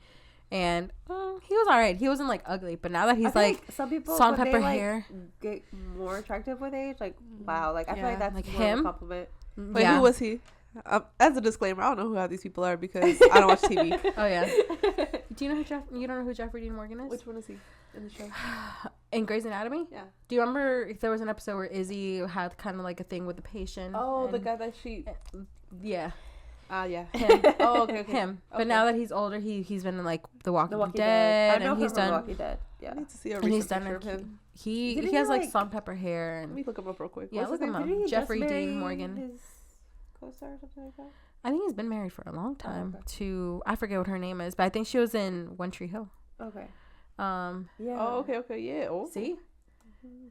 And he was alright. He wasn't like ugly, but now that he's I feel like some people salt and when they, pepper like, hair. get more attractive with age. Like wow, like I feel Yeah, like that's like more of a him? compliment. Wait, yeah. who was he? As a disclaimer, I don't know who half these people are because I don't watch TV. Oh yeah. Do you know who you don't know who Jeffrey Dean Morgan is? Which one is he in the show? In Grey's Anatomy? Yeah. Do you remember if there was an episode where Izzy had kind of like a thing with the patient? Oh, the and- guy that she. Yeah. Yeah. Him. Oh, okay. Him. But Okay. now that he's older, he's been in like The Walking, The Walking Dead, Dead. I know and him he's from The done. Walking Dead. Yeah. I need to see a And he's recent done picture of a, him. he Didn't he has he, like like- salt and pepper hair Let and me look him up real quick. Yeah, What's look his him name? up. Didn't he Jeffrey just Dean marry Morgan. his co-star or something like that? I think he's been married for a long time okay. to I forget what her name is, but I think she was in One Tree Hill. Okay. Yeah. Oh, okay, yeah. Oh, See?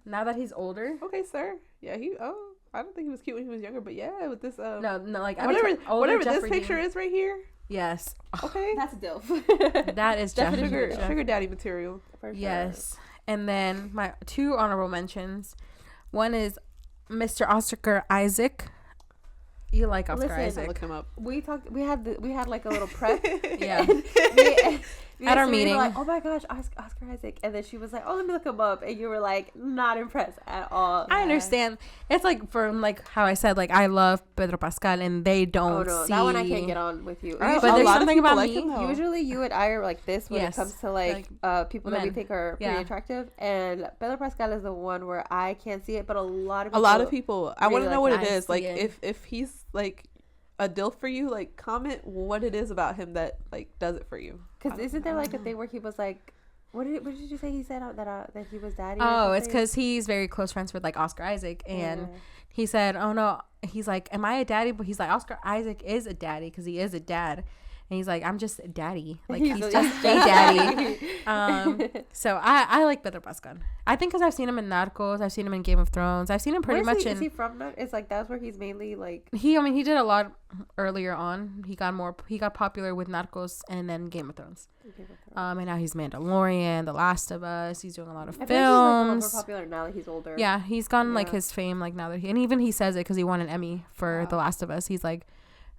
Now that he's older. okay, sir. Yeah, he. Oh, I don't think he was cute when he was younger, but yeah, with this. No, like Whatever this Jeffrey picture Dean. is right here. Yes. Okay, That's a dilf. That is Definitely Jeffrey. sugar daddy material. For sure. Yes. And then my 2 honorable mentions. One is Mr. Oscar Isaac. You like Oscar Listen, Isaac. Look him up. We talked. We had like a little prep. Yeah. Me At our and Serena were meeting. like, oh my gosh, Oscar Isaac, and then she was like, oh, let me look him up, and you were like, not impressed at all. I understand. It's like from like how I said, like I love Pedro Pascal and they Oh don't no, see that one I can't get on with you. But But there's a lot of something people about like me. him, though. Usually you and I are like this when Yes. it comes to like people that we men. think are pretty Yeah. attractive, and Pedro Pascal is the one where I can't see it, but a lot of people. I want really to know like what it I is. Like see it. if he's like a DILF for you, like comment what it is about him that like does it for you. because isn't there like a thing where he was like, what did you say he said that he was daddy? Oh, or it's something? because he's very close friends with like Oscar Isaac, and Yeah. he said, "Oh no," he's like, "Am I a daddy?" But he's like, Oscar Isaac is a daddy because he is a dad, and he's like, "I'm just a daddy, like he's a- just a daddy." So I like Pedro Pascal. I think because I've seen him in Narcos, I've seen him in Game of Thrones, I've seen him pretty Where's much he, in. is he from? It's like that's where he's mainly like. I mean, he did a lot earlier on. He got popular with Narcos and then Game of Thrones. And now he's Mandalorian, The Last of Us. He's doing a lot of I feel like he's like a lot more films. popular now that he's older. Yeah, he's gotten like Yeah. his fame like now that and even he says it because he won an Emmy for The Last of Us. He's like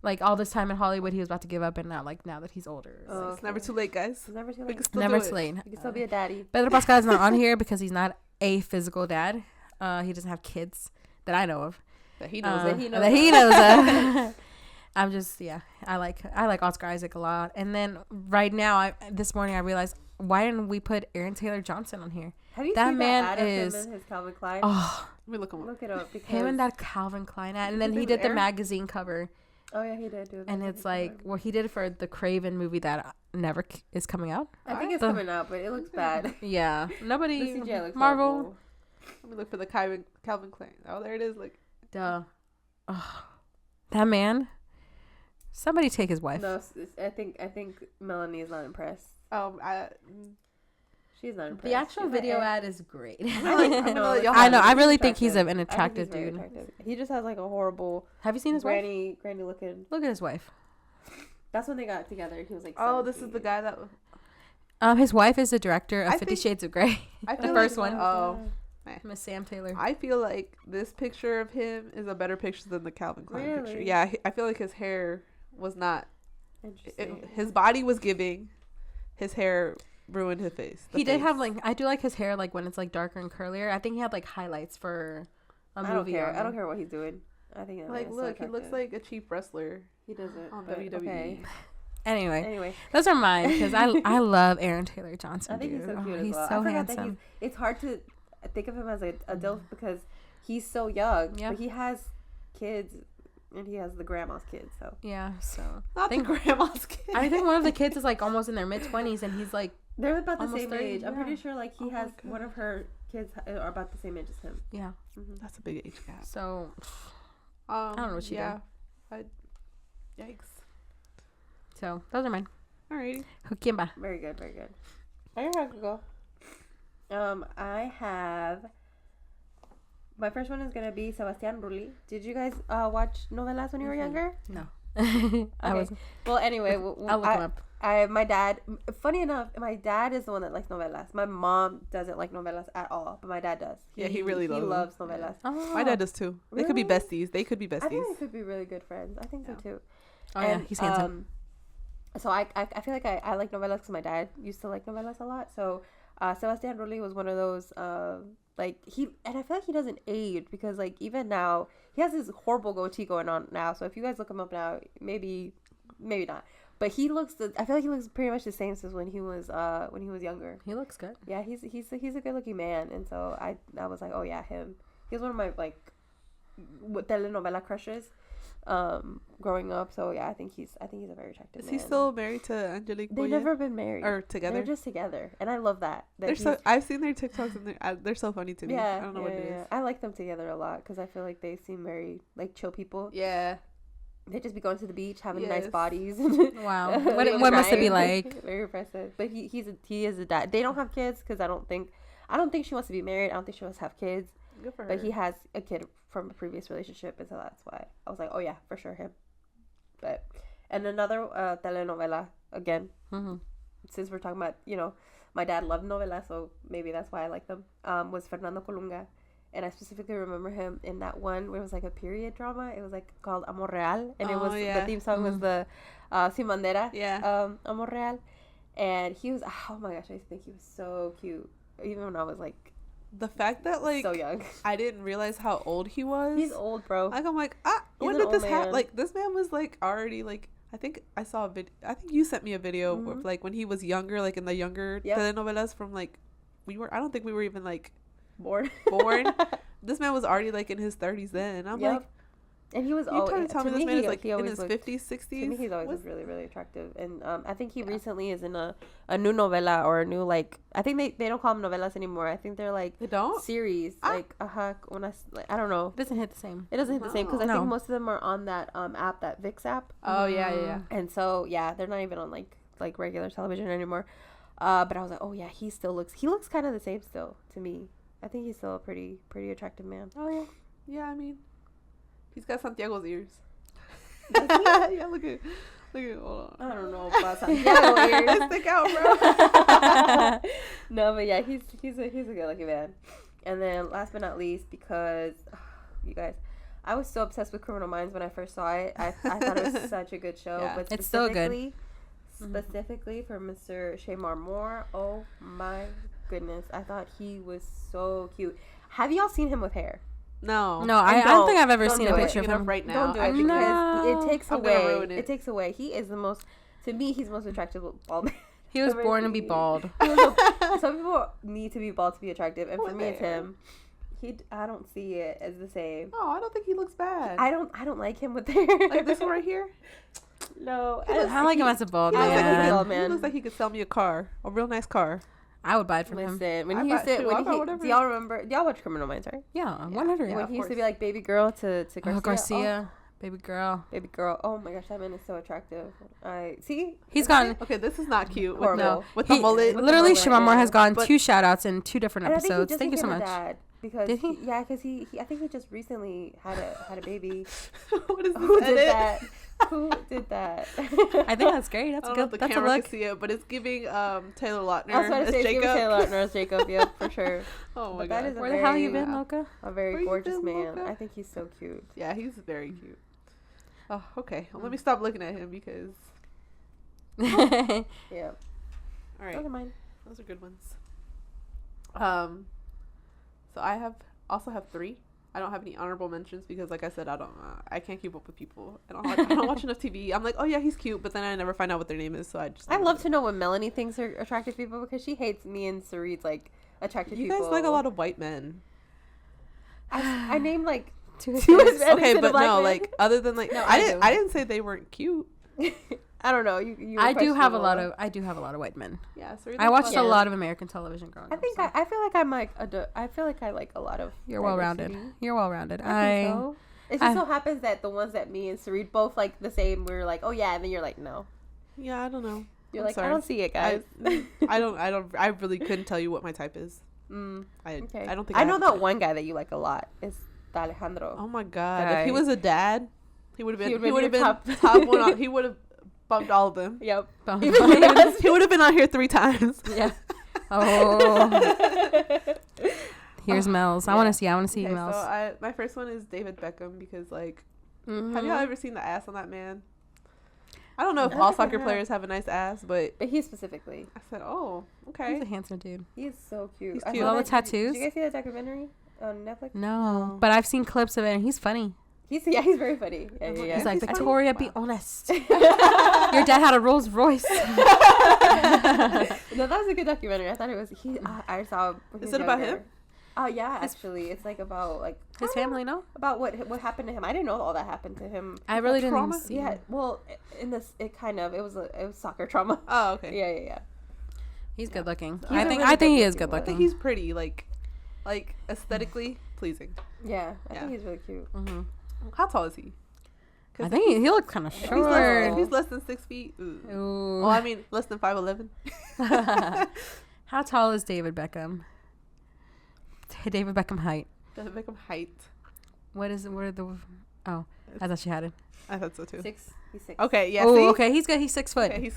Like all this time in Hollywood, he was about to give up, and now that he's older, it's Oh, like, It's never too late, guys. It's never too We late. can still never do too it. late. You can still be a daddy. Pedro Pascal is not on here because he's not a physical dad. He doesn't have kids that I know of. That he knows. That it. he knows of. I'm just I like Oscar Isaac a lot. And then right now, this morning I realized, why didn't we put Aaron Taylor Johnson on here? Have you That seen man that ad of is- him and his Calvin Klein? Oh, Let me look him up. Look it up. Because him and that Calvin Klein ad, and then His he name's did the Aaron? magazine cover, Oh yeah, he did do it. and it's like, well, he did it for the Craven movie that never is coming out. I think it's the- coming out, but it looks bad. Yeah, The nobody. CGI looks Marvel. horrible. Let me look for the Calvin Klein. Oh, there it is. Like, Duh. Oh, that man. Somebody take his wife. No, I think Melanie is not impressed. I She's not impressed. The actual She's like, video eh. ad is great. y'all I know. have I it. really He's think he's an I think attractive he's very dude. attractive. He just has like a horrible Have you seen his wife? granny looking. Look at his wife. That's when they got together. He was like, Oh, this is 17. the guy that. His wife is the director of I 50 think- Shades of Grey. I The feel first like, one. Oh, Miss Sam Taylor. I feel like this picture of him is a better picture than the Calvin Klein picture. Really? Yeah, I feel like his hair was not. Interesting. His body was giving. His hair ruined his face. He did have I do like his hair when it's darker and curlier. I think he had highlights for a movie. I don't care. on I don't him. care what he's doing. I think that man Like, is so look, he looks attractive. like a cheap wrestler He doesn't. on but WWE. Okay. Anyway, Anyway, those are mine because I love Aaron Taylor Johnson. I think he's so dude. cute Oh, as he's well. so I forgot handsome. that it's hard to think of him as a DILF because he's so young. Yeah. But he has kids, and he has the grandma's kids. So Yeah, so Not think- the grandma's kid. I think one of the kids is almost in their mid-20s, and he's they're about the Almost same 30, age. I'm yeah. pretty sure he Oh my has God. one of her kids are about the same age as him. yeah. That's a big age gap. So I don't know what she did. Yikes. so those are mine. Alrighty. ¿Quién va? Very good, very good. I have to go. I have. My first one is gonna be Sebastián Rulli. Did you guys watch novelas when you were younger? No. Okay. I was. Well, anyway, I'll look him up. my dad. Funny enough, my dad is the one that likes novelas. My mom doesn't like novelas at all, but my dad does. Yeah, he really loves them. novelas. Oh. My dad does too. They could be Really? besties. They could be I think besties. they could be really good friends. I think so Yeah. too. Oh yeah, he's handsome. So I feel like I like novelas because my dad used to like novelas a lot. So Sebastián Rulli was one of those and I feel like he doesn't age because even now he has this horrible goatee going on now. So if you guys look him up now, maybe not. But I feel like he looks pretty much the same as when he was younger. He looks good. Yeah, he's a good looking man, and so I was like, oh yeah, him. He's one of my telenovela crushes. Growing up, so yeah, I think he's a very attractive Is man. he still married to Angelique They've Boyer? never been married. Or together? They're just together, and I love that. They're so. I've seen their TikToks and they're so funny to me. yeah, I don't know what it is. I like them together a lot because I feel like they seem very chill people. Yeah. They just be going to the beach, having nice Yes. bodies. Wow. What must it be like? Very impressive. But he is a dad. They don't have kids because I don't think she wants to be married. I don't think she wants to have kids. Good for her. But he has a kid from a previous relationship, and so that's why I was like, oh yeah, for sure him. And another telenovela again. Mm-hmm. Since we're talking about, my dad loved novelas, so maybe that's why I like them. Was Fernando Colunga, and I specifically remember him in that one where it was a period drama. It was called Amor Real, and it was the theme song was the Sin Bandera. Yeah. Amor Real, and he was oh my gosh, I think he was so cute. Even when I was The fact that so young. I didn't realize how old he was. He's old, bro. I'm He's when an did this old happen? man. This man was already I think I saw a video. I think you sent me a video Mhm. of when he was younger, in the younger Yep. telenovelas from I don't think we were even Born. born. This man was already in his 30s then. I'm Yep. And he was you trying to tell me this man is he in always his looked- 50s, 60s? To me, he's always What's- looked really, really attractive. And I think he recently is in a new novela or a new, I think they don't call them novelas anymore. I think they're They don't? series. Ah. I don't know. It doesn't hit the same. It doesn't hit the same because I No. think most of them are on that app, that VIX app. Oh, yeah. And so, yeah, they're not even on regular television anymore. But I was like, oh, yeah, he looks kind of the same still to me. I think he's still a pretty attractive man. Oh, yeah. Yeah, I mean, he's got Santiago's ears. Does he? Yeah, look at, hold on. I don't know about Santiago ears. They stick out, bro. No, but yeah, he's a good looking man. And then last but not least, because you guys, I was so obsessed with Criminal Minds when I first saw it. I thought it was such a good show. Yeah. But It's so good. Specifically for Mr. Shamar Moore. Oh my goodness. I thought he was so cute. Have y'all seen him with hair? No. No, I don't think I've ever Don't seen do a it. picture of Looking it up him. right now. Don't do it Actually, because it takes I'm gonna away. ruin it. It takes away. He is the most, to me, he's the most attractive bald man. He was I've ever born to be seen. bald. Some people need to be bald to be attractive, and for Poor me, it's bear. him. I don't see it as the same. Oh, I don't think he looks bad. I don't like him with hair. Like this one right here. No, I like him as a bald He looks, like he man. bald could, man. he looks like he could sell me a car, a real nice car. I would buy it from him. Listen, when I he buy- used to, shoot, I'll buy whatever. do y'all remember? Y'all watch Criminal Minds, right? Yeah, 100. Yeah, When of he used to course. be like baby girl to Garcia. Oh, Garcia, baby girl. Oh, baby girl. Oh my gosh, that man is so attractive. I see. He's gone. Okay, this is not cute. With Horrible. the, with the He- mullet. Literally, mullet, Shamar Moore yeah. has gotten But- 2 shout outs in 2 different And I think he episodes. just Thank you so became a much. dad because Did he? yeah, because he I think he just recently had a baby. What is this Who did edit? that? Who did that? I think that's great. That's I a don't know if good. the That's a camera look. can see it, but it's giving Taylor Lautner I was about to as say Jacob. Taylor Lautner as Jacob. Yep, for sure. Oh my But that god. is a Where the hell very- you been, Yeah. Loca? A very Where you gorgeous been, man. Mocha? I think he's so cute. Yeah, he's very cute. Oh, okay. Well, let me stop looking at him because. Yeah. All right, Those are mine. those are good ones. So I also have 3. I don't have any honorable mentions because, like I said, I can't keep up with people. I don't watch enough TV. I'm like, oh yeah, he's cute, but then I never find out what their name is, so I just. I love to know what Melanie thinks are attractive people because she hates me and Sareed's like attractive You people. guys like a lot of white men. I named like Two two Hispanics. Hispanics Okay, and a but black no, man. like other than like No, I I do. I didn't say they weren't cute. I don't know. You I were do have a questionable. lot of. I do have a lot of white men. Yeah, so I watched Yeah. a lot of American television growing I up. think so. I feel like I'm like I feel like I like a lot of. You're well rounded. diversity. You're well rounded. I think so. It just I- so happens that the ones that me and Sareed both like the same. We're like, oh yeah, and then you're like, no. Yeah, I don't know. You're I'm like, sorry. I don't see it, guys. I really couldn't tell you what my type is. Okay. I don't think I know have a that type. one guy that you like a lot is Alejandro. Oh my god! If Guy. he was a dad, he would have been. He He would've would been have been your top one. He would have bumped all of them. Yep. He would have been on here 3 times. Yeah. Oh. Here's Mel's. I want to see. I want to see Okay, Mel's. so my first one is David Beckham because like, Mm-hmm. have y'all ever seen the ass on that man? I don't know if I all think I soccer have. players have a nice ass, but But he specifically, I said, oh, He's okay. a handsome dude. he is so cute. He's I cute. saw All the that- tattoos? Did you guys see that documentary on Netflix? No, but I've seen clips of it, and he's funny. He's very funny. Yeah, yeah, yeah. He's like, He's funny. Victoria, be Wow. honest. Your dad had a Rolls Royce. No, that was a good documentary. I thought it was. I saw. when he Is was it about younger. him? Oh yeah, actually, it's like about like His family, no? about what happened to him. I didn't know all that happened to him. I really didn't trauma? see. Yeah, well, in this, it was soccer trauma. Oh, okay. Yeah, yeah, yeah. He's good looking. He's I a think really he good is good looking I looking. think he's pretty, like aesthetically pleasing. Yeah, I Yeah. think he's really cute. hmm How tall is he? I think he looks kind of If short. he's less than 6 feet. Ooh. Ooh. Well, I mean, less than 5'11". How tall is David Beckham? David Beckham height. Doesn't make him height. What is it? What are the? Oh, I thought she had it. I thought so too. He's 6. Okay, yeah. Oh, see? okay. He's good. He's 6 foot. Okay,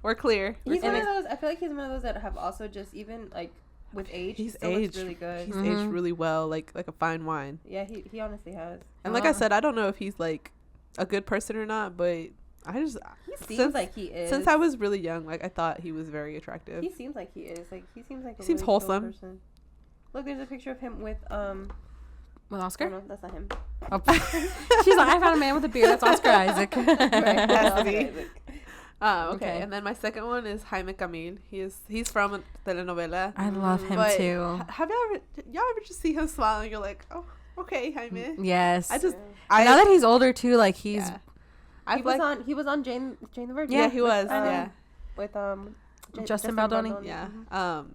we're clear. He's And one of those. I feel like he's one of those that have also just even like with age, he He's still looks aged. really good. He's Mhm. aged really well, like a fine wine. Yeah, he honestly has. And like I said, I don't know if he's like a good person or not, but I just He seems since, like he is. since I was really young, like I thought he was very attractive. He seems like he is. Like he seems like a He seems really chill wholesome. person. Look, there's a picture of him with With Oh, Oscar? no, that's not him. Oh. She's like, I found a man with a beard. That's Oscar Isaac. Has to be. Isaac. Okay. Okay. And then my second one is Jaime Camil. He's from a telenovela. I love him But too. Have y'all ever just see him smile and you're like, oh, okay, Jaime. Yes. I just And now that he's older too, like he's yeah. I He was on Jane the Virgin. yeah, he was with, yeah. with Justin Baldoni. Yeah. Mhm.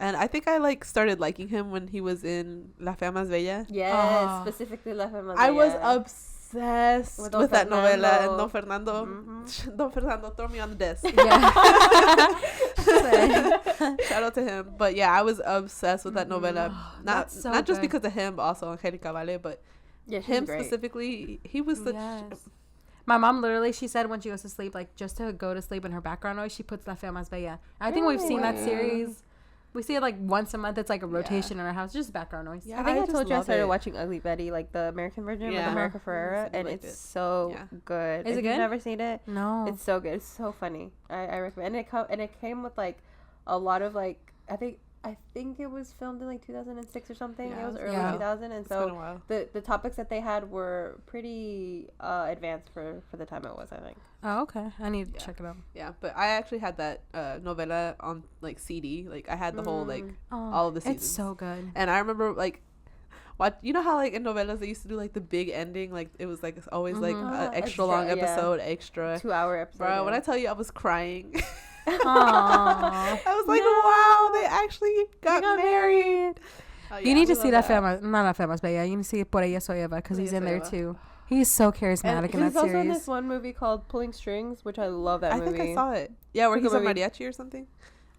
And I think I started liking him when he was in La Fea Más Bella. Yes, Oh. specifically La Fea Más I was Bella. obsessed With with, Don that novella and Fernando. Don Fernando. Mhm. Don Fernando, throw me on the desk. Yeah. Shout out to him. But yeah, I was obsessed with that novella. Not That's so not just good. because of him, but also Angelica Vale, but Yeah, she's him great. specifically. He was such. Yes. My mom literally, she said when she goes to sleep, like just to go to sleep in her background noise, she puts La Fea Más Bella. I think we've seen that Really? series We see it like once a month. It's like a rotation in our house, just background noise. Yeah, I think I just told you I love started it. watching Ugly Betty, like the American version Yeah. with America Ferrera, said you and liked it's it. so Yeah. good. Is if it good? You've never seen it? No. It's so good. It's so funny. I recommend. And it came with like a lot of like I think it was filmed in like 2006 or something. Yeah, it was it's early been- 2000, and It's been a so while. the topics that they had were pretty advanced for the time it was. I think. Oh, okay. I need to Yeah. check it out. Yeah, but I actually had that novela on like CD. Like I had the whole like all of the seasons. It's so good. And I remember like what you know how like in novelas they used to do like the big ending, like it was like it's always like Mhm. an extra Extra, long yeah. episode, extra. 2-hour episode. Bro, when yeah. I tell you I was crying, Aww. I was like, wow, they actually got married. Oh, You need to we see love that famous, not famous, but yeah, you need to see Por ella soy Eva because Por he's ella in soy there Eva. too. He's so charismatic in And that he's also in series. this one movie called Pulling Strings, which I love that I movie. think I saw it. Yeah, where It's a he's a good movie. mariachi or something.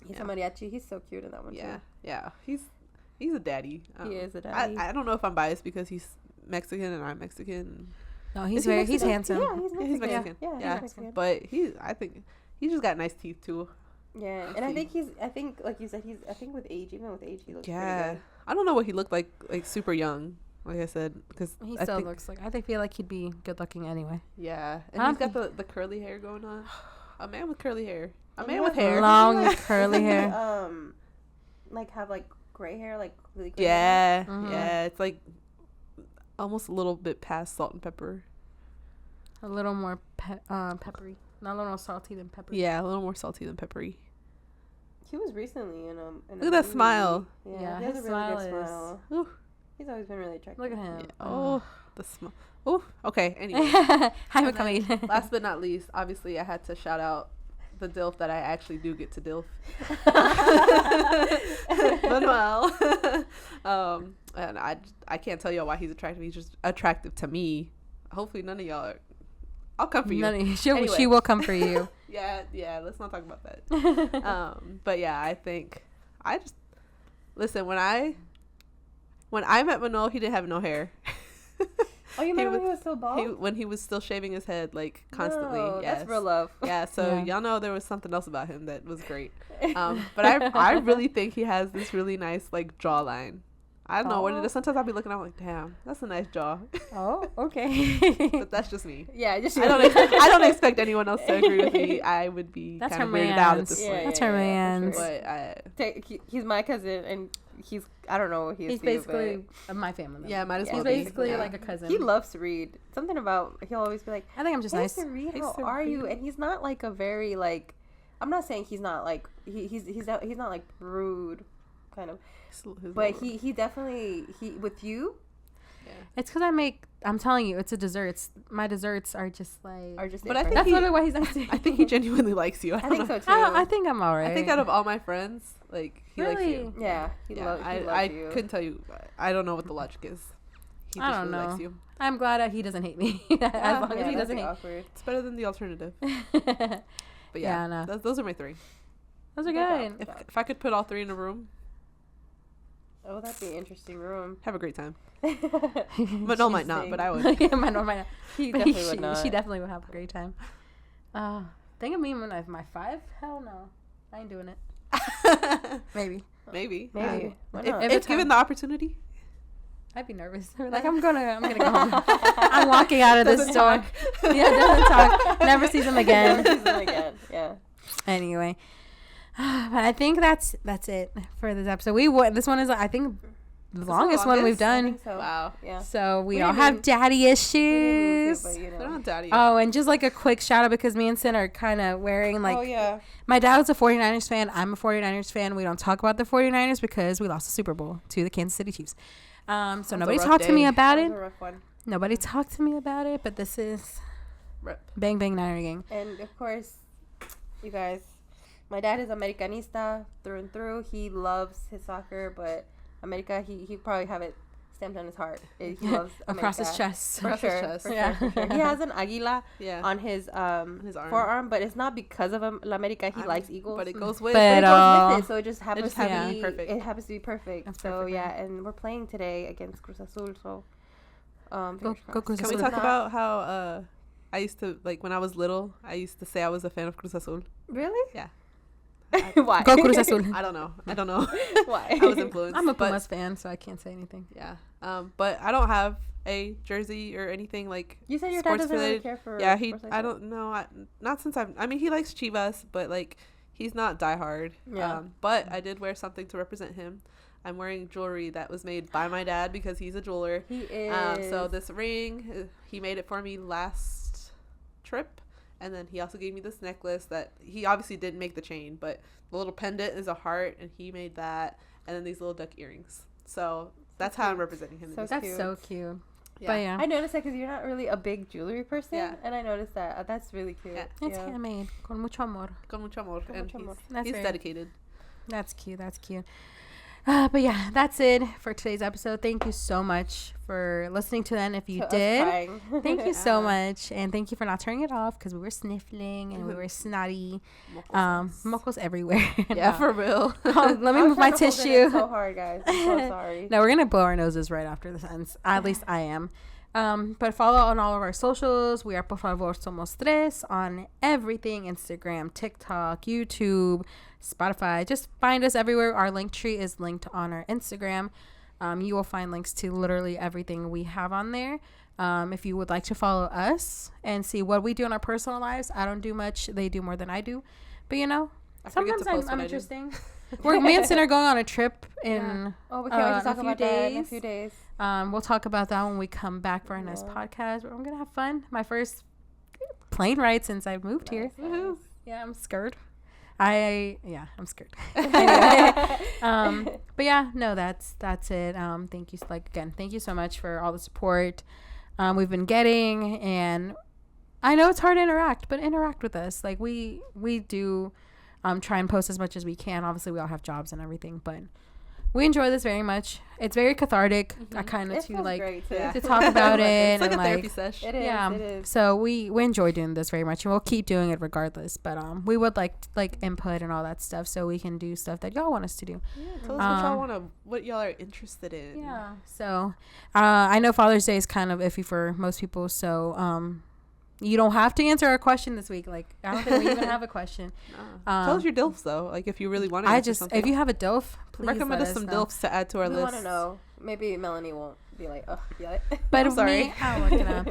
He's Yeah. a mariachi. He's so cute in that one Yeah, too. yeah, he's a daddy. He is a daddy. I don't know if I'm biased because he's Mexican and I'm Mexican. No, Is he's he very, he's Mexican? handsome. Yeah, he's Yeah, Mexican. he's Mexican. Yeah, Yeah. he's Mexican. But I think he's just got nice teeth too. Yeah, Let's and I see. think like you said, I think with age, even with age, he looks Yeah, pretty I don't know what he looked like super young. Like I said, because He I still think, looks like, I feel like he'd be good looking anyway. yeah, and I he's don't got the curly hair going on. A man with curly hair. A And man he with has hair. Long Like, curly hair. like have like gray hair, like really gray Yeah, hair. Mhm. yeah. It's like almost a little bit past salt and pepper. A little more peppery. Not a little more salty than peppery. Yeah, a little more salty than peppery. He was recently in a Look at that movie. smile. Yeah, Yeah, he has his a really good smile is- smile. Ooh. He's always been really attractive. Look at him. Yeah. Oh, the smell. Oh, okay. Anyway, Hi, And Camille. last but not least, obviously, I had to shout out the DILF that I actually do get to DILF. Manuel. And I can't tell y'all why he's attractive. He's just attractive to me. Hopefully, none of y'all are. I'll come for you. Anyway. She will come for you. Yeah. Let's not talk about that. But yeah, I think I just listen when I met Manuel, he didn't have no hair. Oh, you He remember when was- he was so bald? When he was still shaving his head like constantly. No, Yes. that's real love. Yeah, so Yeah. y'all know there was something else about him that was great. But I really think he has this really nice like jawline. I don't know what it is. Sometimes I'll be looking, I'm like, damn, that's a nice jaw. Oh, okay. But that's just me. Yeah, just I don't expect anyone else to agree with me. I would be That's kind of her weirded out at man's. this Yeah, point. That's her for man's. sure. But He's my cousin, and he's I don't know what he is. He's to you, basically my family member. yeah, might as Yeah, well He's be. basically Yeah. like a cousin. but he loves to read. Something about he'll always be like, I think I'm just "Hey, nice. Sari, Hey, how are you?" Sari. And he's not like a very like. I'm not saying he's not like he's not like rude, kind of. But he definitely with you It's because I'm telling you, it's a dessert. My desserts are just like. are just. But I think different. That's he- literally why he's nice to me. I think he genuinely likes you. I I don't think know. so too. I think I'm alright. I think out of all my friends, like he likes Really? you. Yeah, he Yeah, loves. I you. couldn't tell you. I don't know what the logic is. He I just don't really know. likes you. I'm glad that he doesn't hate me. As long as he that'd doesn't be hate. awkward. It's better than the alternative. Those But yeah, Yeah, no. those are my three. are Good good. job. If I could put all three in a room, Oh, that'd be an interesting room. have a great time. But Manol might not, but I would. Yeah, might not. He But definitely would not. She definitely would have a great time. Think of me when I have my 5? Hell no. I ain't doing it. Maybe. Maybe. Maybe. Why If, not? Every if given the opportunity. I'd be nervous. Like I'm gonna go home. I'm walking out of this Doesn't store. talk. Yeah, doesn't talk. Never sees him again. Never sees him again. Yeah. Anyway, but I think that's it for this episode. This one is I think the longest one we've longest? I done. think so. Wow. Yeah. So we We all didn't have mean- daddy We didn't mean issues. to, but, you Put know. on daddy. Oh, and just like a quick shout out because me and Sin are kind of wearing like Oh yeah. my dad was a 49ers fan. I'm a 49ers fan. We don't talk about the 49ers because we lost the Super Bowl to the Kansas City Chiefs. So a nobody rough talked to me day. about That it. was a rough one. Nobody talked to me about it, but this is Rip. Bang Bang Niner Gang. And of course, you guys, my dad is Americanista through and through. He loves his soccer, but America, he probably have it stamped on his heart. He loves Across his America. chest. For Across his sure, chest. for Yeah. sure, for sure. He has an águila Yeah. on his arm. forearm, but it's not because of La America. He I likes mean, Eagles. But it goes with. But, But it goes with it, so it just happens just to happens to be be perfect. It happens to be perfect. That's so perfect, yeah, and we're playing today against Cruz Azul. So, Go fingers crossed. Cruz Can we Azul. talk about how I used to, like, when I was little, I used to say I was a fan of Cruz Azul. Really? Why? Go Cruz Azul. I don't know. Why? I was influenced. I'm a but, Pumas fan, so I can't say anything. Yeah. But I don't have a jersey or anything like You said your dad sports doesn't really related. care for. Yeah, sports like I that. don't know. Not since I mean, he likes Chivas, but like he's not diehard. Yeah. But I did wear something to represent him. I'm wearing jewelry that was made by my dad because he's a jeweler. He is. So this ring, he made it for me last trip, and then he also gave me this necklace that he obviously didn't make the chain, but the little pendant is a heart, and he made that, and then these little duck earrings. So that's how I'm representing him. So That's cute. so cute. Yeah. But yeah, I noticed that because you're not really a big jewelry person. Yeah. And I noticed that. That's really cute. Yeah. it's handmade. Con mucho amor. Con mucho amor, Con and mucho amor. That's he's very- dedicated. That's cute. That's cute. But yeah, that's it for today's episode. Thank you so much for listening to that. If you To us did, crying. thank you so much. And thank you for not turning it off because we were sniffling and we were snotty. Mocos everywhere. Yeah, No. for real. Oh, let me I was move my trying to hold it in tissue. so hard, guys. I'm so sorry. No, we're going to blow our noses right after this ends. At least I am. But follow on all of our socials. We are Por Favor Somos Tres on everything: Instagram, TikTok, YouTube, Spotify. Just find us everywhere. Our link tree is linked on our Instagram. You will find links to literally everything we have on there. If you would like to follow us and see what we do in our personal lives, I don't do much. They do more than I do. But you know, I forget sometimes to post I'm what I do. interesting. Me and Sin are going on a trip in Oh, we can't wait to in a talk few about that in a days. few days. We'll talk about that when we come back for our next Yeah. podcast. But I'm gonna have fun. My first plane ride since I moved here. Nice. Yeah, I'm scared. I'm scared. Anyway, but yeah, no, that's it. Thank you, thank you so much for all the support we've been getting, and I know it's hard to interact, but interact with us. Like we do try and post as much as we can. Obviously, we all have jobs and everything, but we enjoy this very much. It's very cathartic. I kind of It to feels like great, too. Yeah. to talk about it. It's like and a therapy sesh. It is. yeah, It is. so we enjoy doing this very much, and we'll keep doing it regardless. But we would like input and all that stuff, so we can do stuff that y'all want us to do. Yeah, tell us what y'all are interested in. Yeah. So I know Father's Day is kind of iffy for most people, so you don't have to answer our question this week. Like I don't think we even have a question. Tell us your DILFs though. Like if you really want to. If you have a DILF, please recommend let us some know. DILFs to add to our We list. want to know. Maybe Melanie won't be like, oh, yeah. But I'm sorry. I'll look it up.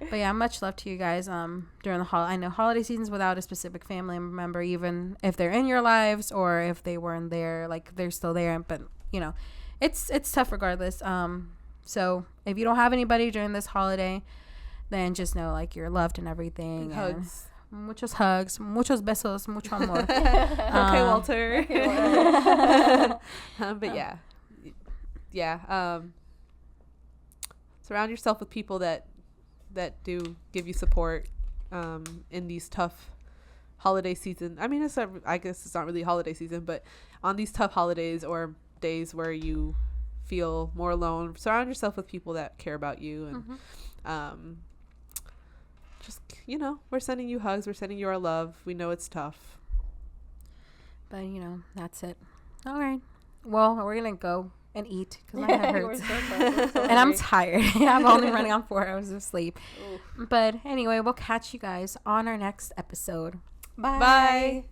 But yeah, much love to you guys. During the I know holiday seasons without a specific family member, even if they're in your lives or if they weren't there, like they're still there. But you know, it's tough regardless. So if you don't have anybody during this holiday, then just know like you're loved and everything. Big and hugs. Muchos hugs, muchos besos, mucho amor. Okay, Walter. Okay, But yeah. Surround yourself with people that do give you support in these tough holiday season. I mean, I guess it's not really holiday season, but on these tough holidays or days where you feel more alone, surround yourself with people that care about you, and just we're sending you hugs, we're sending you our love. We know it's tough, But that's it. All right. Well, we're gonna go and eat because my head We're hurts. so sorry. We're so And I'm sorry. tired. I'm only running on 4 hours of sleep. Oof. But anyway, we'll catch you guys on our next episode. Bye. Bye.